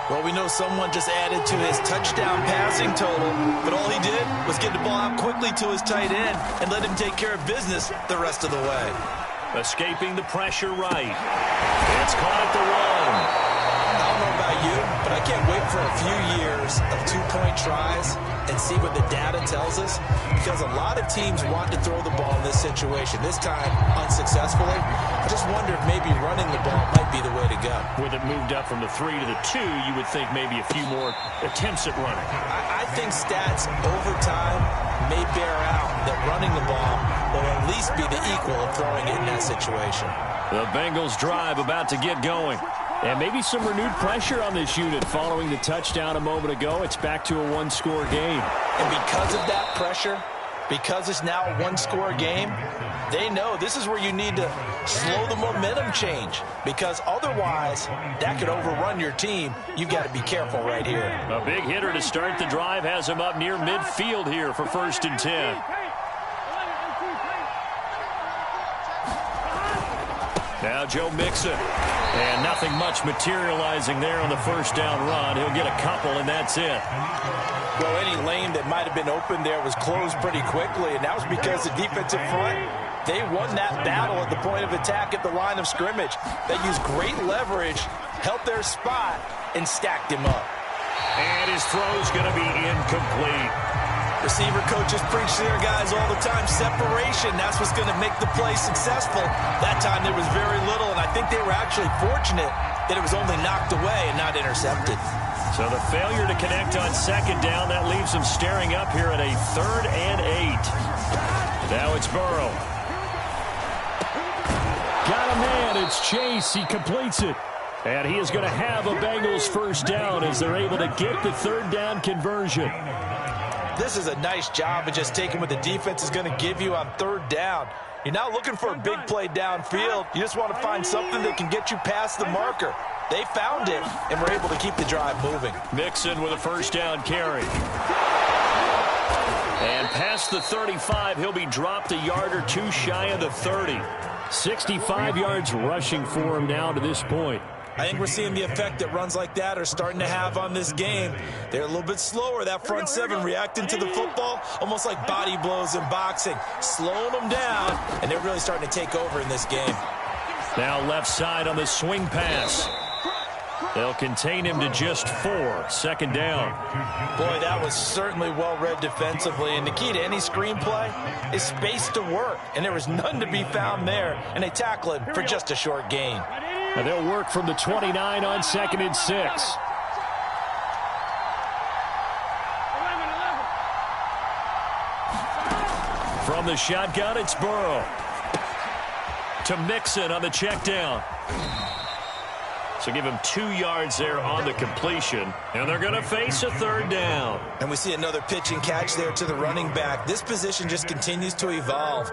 Well, we know someone just added to his touchdown passing total, but all he did was get the ball out quickly to his tight end and let him take care of business the rest of the way. Escaping the pressure right. It's caught at the 1. I don't know about you, but I can't wait for a few years of 2-point tries and see what the data tells us, because a lot of teams want to throw the ball in this situation, this time unsuccessfully. I just wonder if maybe running the ball might be the way to go. With it moved up from the 3 to the 2, you would think maybe a few more attempts at running. I think stats over time may bear out that running the ball will at least be the equal of throwing it in that situation. The Bengals drive about to get going. And maybe some renewed pressure on this unit following the touchdown a moment ago. It's back to a 1-score game. And because of that pressure, because it's now a 1-score game, they know this is where you need to slow the momentum change, because otherwise that could overrun your team. You've got to be careful right here. A big hitter to start the drive has him up near midfield here for 1st and 10. Now Joe Mixon. And nothing much materializing there on the 1st down run. He'll get a couple, and that's it. Well, any lane that might have been open there was closed pretty quickly, and that was because the defensive front, they won that battle at the point of attack at the line of scrimmage. They used great leverage, held their spot, and stacked him up. And his throw's going to be incomplete. Receiver coaches preach to their guys all the time, separation, that's what's going to make the play successful. That time there was very little, and I think they were actually fortunate that it was only knocked away and not intercepted. So the failure to connect on 2nd down, that leaves them staring up here at a 3rd and 8. Now it's Burrow. Got a man, it's Chase, he completes it. And he is going to have a Bengals 1st down as they're able to get the 3rd down conversion. This is a nice job of just taking what the defense is going to give you on 3rd down. You're not looking for a big play downfield. You just want to find something that can get you past the marker. They found it and were able to keep the drive moving. Mixon with a 1st down carry. And past the 35, he'll be dropped a yard or 2 shy of the 30. 65 yards rushing for him now to this point. I think we're seeing the effect that runs like that are starting to have on this game. They're a little bit slower, that front 7, reacting to the football, almost like body blows in boxing, slowing them down, and they're really starting to take over in this game. Now left side on the swing pass. They'll contain him to just 4. 2nd down. Boy, that was certainly well-read defensively, and the key to any screenplay is space to work, and there was none to be found there, and they tackle him for just a short gain. And they'll work from the 29 on 2nd and 6. From the shotgun, it's Burrow. To Mixon on the check down. So give him 2 yards there on the completion. And they're going to face a 3rd down. And we see another pitch and catch there to the running back. This position just continues to evolve.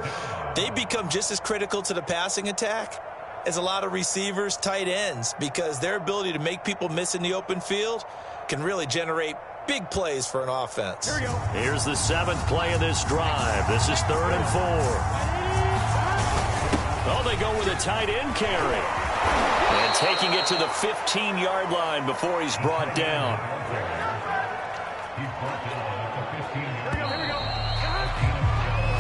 They become just as critical to the passing attack as a lot of receivers, tight ends, because their ability to make people miss in the open field can really generate big plays for an offense. Here we go. Here's the 7th play of this drive. This is 3rd and 4. Oh, they go with a tight end carry. And taking it to the 15-yard line before he's brought down.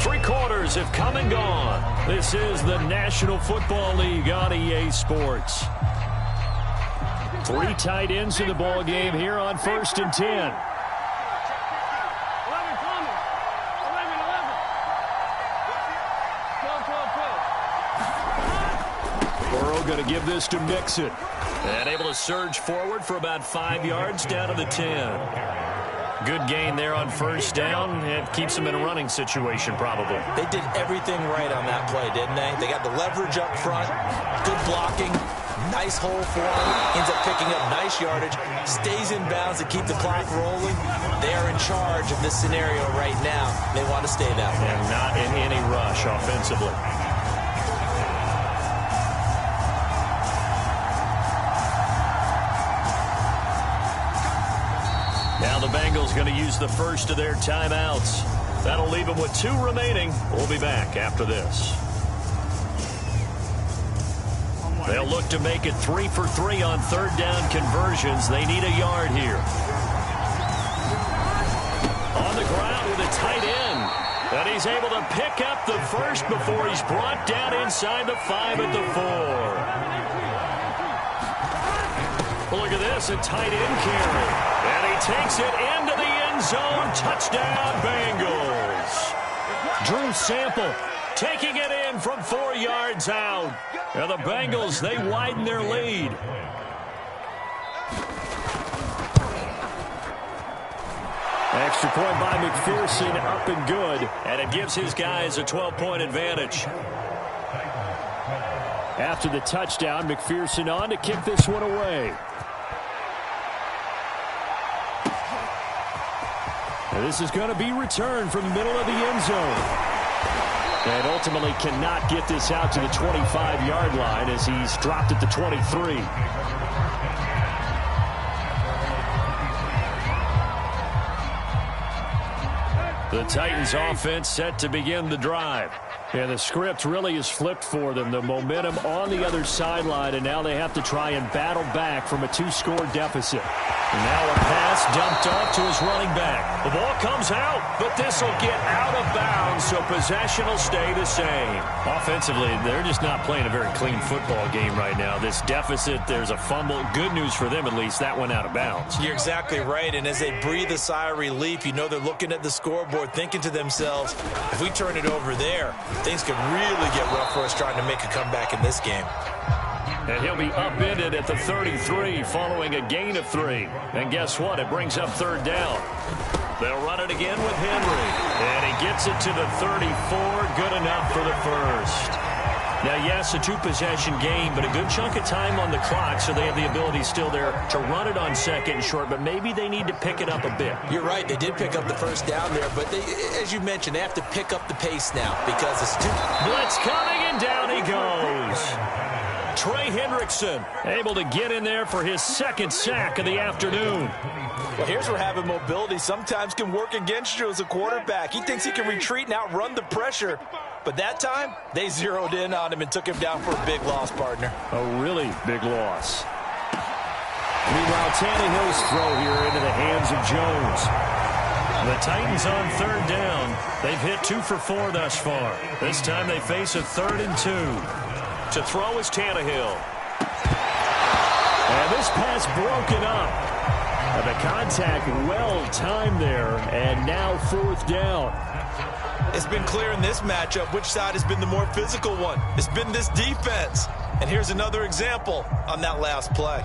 3 quarters have come and gone. This is the National Football League on EA Sports. 3 tight ends in the ball game here on 1st and 10. 11. this to mix it. And able to surge forward for about 5 yards down to the 10. Good gain there on first down. It keeps them in a running situation, probably. They did everything right on that play, didn't they? They got the leverage up front, good blocking, nice hole for him, ends up picking up nice yardage, stays in bounds to keep the clock rolling. They are in charge of this scenario right now. They want to stay that way. And not in any rush offensively. Now the Bengals going to use the first of their timeouts. That'll leave them with 2 remaining. We'll be back after this. They'll look to make it 3 for 3 on third down conversions. They need a yard here. On the ground with a tight end. And he's able to pick up the first before he's brought down inside the 5 at the 4. Look at this, a tight end carry. And he takes it into the end zone. Touchdown, Bengals. Drew Sample taking it in from 4 yards out. And the Bengals, they widen their lead. Extra point by McPherson, up and good. And it gives his guys a 12-point advantage. After the touchdown, McPherson on to kick this one away. And this is going to be returned from the middle of the end zone. And ultimately cannot get this out to the 25-yard line as he's dropped at the 23. The Titans offense set to begin the drive. And the script really is flipped for them. The momentum on the other sideline, and now they have to try and battle back from a 2-score deficit. And now a pass dumped off to his running back. The ball comes out, but this will get out of bounds, so possession will stay the same. Offensively, they're just not playing a very clean football game right now. This deficit, there's a fumble. Good news for them, at least. That went out of bounds. You're exactly right, and as they breathe a sigh of relief, you know they're looking at the scoreboard, thinking to themselves, if we turn it over there, things could really get rough for us trying to make a comeback in this game. And he'll be upended at the 33 following a gain of 3. And guess what? It brings up third down. They'll run it again with Henry. And he gets it to the 34. Good enough for the first. Now, yes, a 2-possession game, but a good chunk of time on the clock, so they have the ability still there to run it on second and short, but maybe they need to pick it up a bit. You're right. They did pick up the first down there, but they, as you mentioned, they have to pick up the pace now because it's too... Blitz coming, and down he goes. Trey Hendrickson able to get in there for his second sack of the afternoon. Well, here's where having mobility sometimes can work against you as a quarterback. He thinks he can retreat and outrun the pressure. But that time, they zeroed in on him and took him down for a big loss, partner. A really big loss. Meanwhile, Tannehill's throw here into the hands of Jones. The Titans on third down. They've hit 2 for 4 thus far. This time they face a 3rd and 2. To throw is Tannehill. And this pass broken up. And the contact well timed there. And now 4th down. It's been clear in this matchup which side has been the more physical one. It's been this defense. And here's another example on that last play.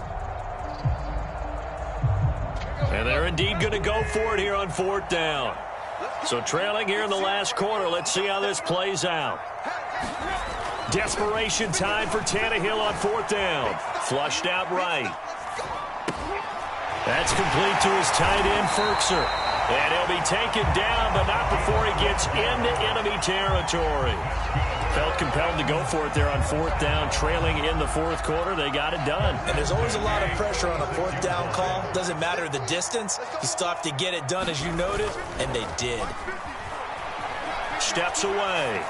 And they're indeed going to go for it here on 4th down. So trailing here in the last quarter. Let's see how this plays out. Desperation time for Tannehill on 4th down. Flushed out right. That's complete to his tight end, Ferkser. And he'll be taken down, but not before he gets into enemy territory. Felt compelled to go for it there on 4th down, trailing in the 4th quarter. They got it done. And there's always a lot of pressure on a 4th down call. Doesn't matter the distance. You still have to get it done, as you noted, and they did. Steps away.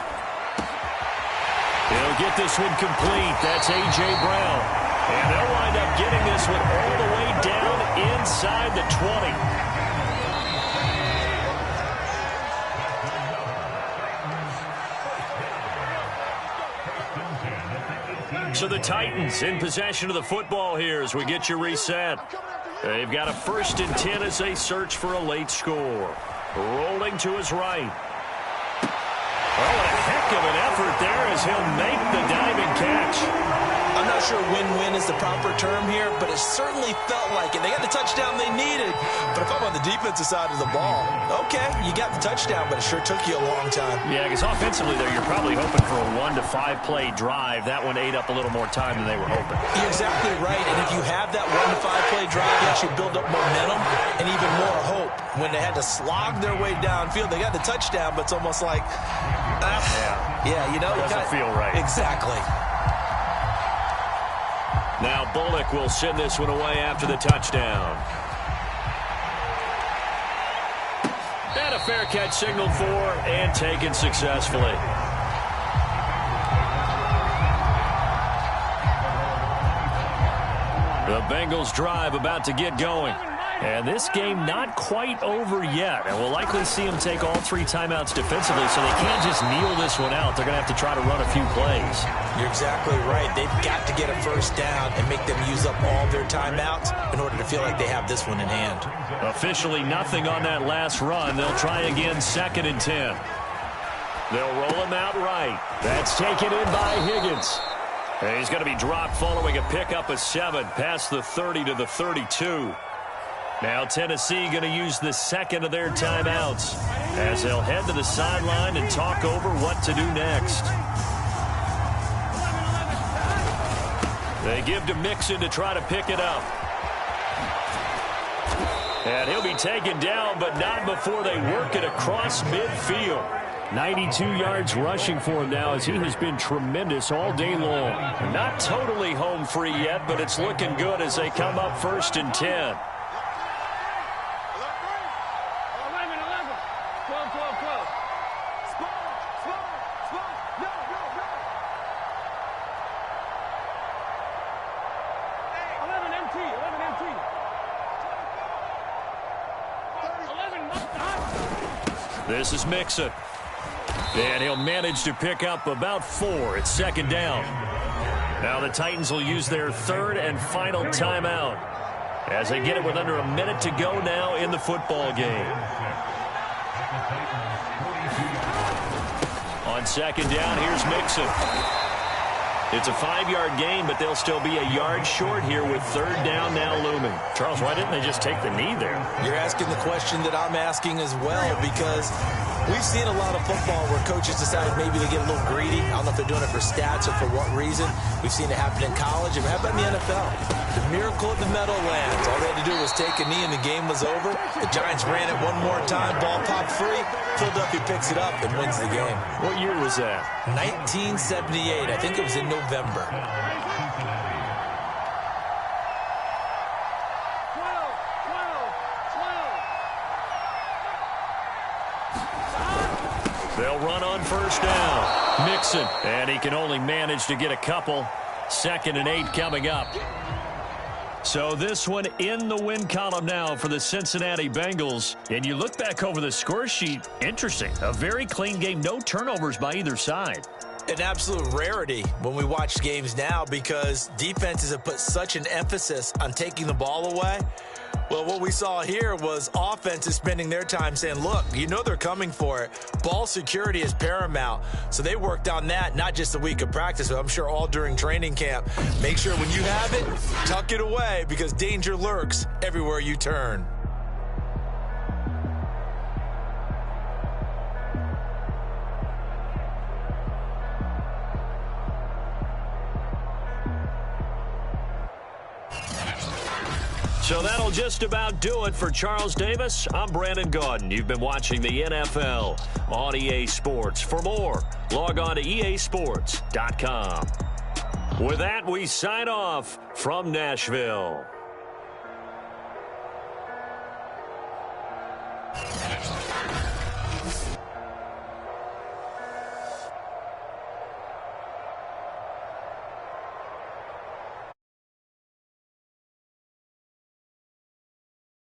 He'll get this one complete. That's A.J. Brown. And they'll wind up getting this one all the way down inside the 20. So the Titans in possession of the football here as we get you reset. They've got a 1st and 10 as they search for a late score. Rolling to his right. Oh, a heck of an effort there as he'll make the diving catch. I'm not not sure win-win is the proper term here, but it certainly felt like it. They got the touchdown they needed. But if I'm on the defensive side of the ball, okay, you got the touchdown, but it sure took you a long time. Yeah, because offensively there, you're probably hoping for a 1 to 5 play drive. That one ate up a little more time than they were hoping. You're exactly right. And if you have that 1 to 5 play drive, you actually build up momentum and even more hope. When they had to slog their way downfield, they got the touchdown, but it's almost like, yeah, you know, doesn't feel right. Exactly. Now Bullock will send this one away after the touchdown. And a fair catch signaled for and taken successfully. The Bengals drive about to get going. And this game not quite over yet. And we'll likely see them take all 3 timeouts defensively, so they can't just kneel this one out. They're going to have to try to run a few plays. You're exactly right. They've got to get a first down and make them use up all their timeouts in order to feel like they have this one in hand. Officially nothing on that last run. They'll try again 2nd and 10. They'll roll him out right. That's taken in by Higgins. And he's going to be dropped following a pickup of 7 past the 30 to the 32. Now Tennessee going to use the 2nd of their timeouts as they'll head to the sideline and talk over what to do next. They give to Mixon to try to pick it up. And he'll be taken down, but not before they work it across midfield. 92 yards rushing for him now as he has been tremendous all day long. Not totally home free yet, but it's looking good as they come up 1st and 10. This is Mixon. And he'll manage to pick up about 4. It's 2nd down. Now the Titans will use their 3rd and final timeout as they get it with under a minute to go now in the football game. On 2nd down, here's Mixon. It's a 5-yard gain, but they'll still be a yard short here with 3rd down now looming. Charles, why didn't they just take the knee there? You're asking the question that I'm asking as well, because we've seen a lot of football where coaches decide maybe they get a little greedy. I don't know if they're doing it for stats or for what reason. We've seen it happen in college. And how about in the NFL? The miracle of the Meadowlands. All they had to do was take a knee and the game was over. The Giants ran it one more time. Ball popped free. Philadelphia picks it up and wins the game. What year was that? 1978. I think it was in November. They'll run on 1st down. Mixon, and he can only manage to get a couple. 2nd and 8 coming up. So this one in the win column now for the Cincinnati Bengals. And you look back over the score sheet, interesting. A very clean game, no turnovers by either side. An absolute rarity when we watch games now because defenses have put such an emphasis on taking the ball away. Well, what we saw here was offenses spending their time saying, look, you know they're coming for it. Ball security is paramount. So they worked on that, not just a week of practice, but I'm sure all during training camp. Make sure when you have it, tuck it away because danger lurks everywhere you turn. So that'll just about do it for Charles Davis. I'm Brandon Gaudin. You've been watching the NFL on EA Sports. For more, log on to easports.com. With that, we sign off from Nashville.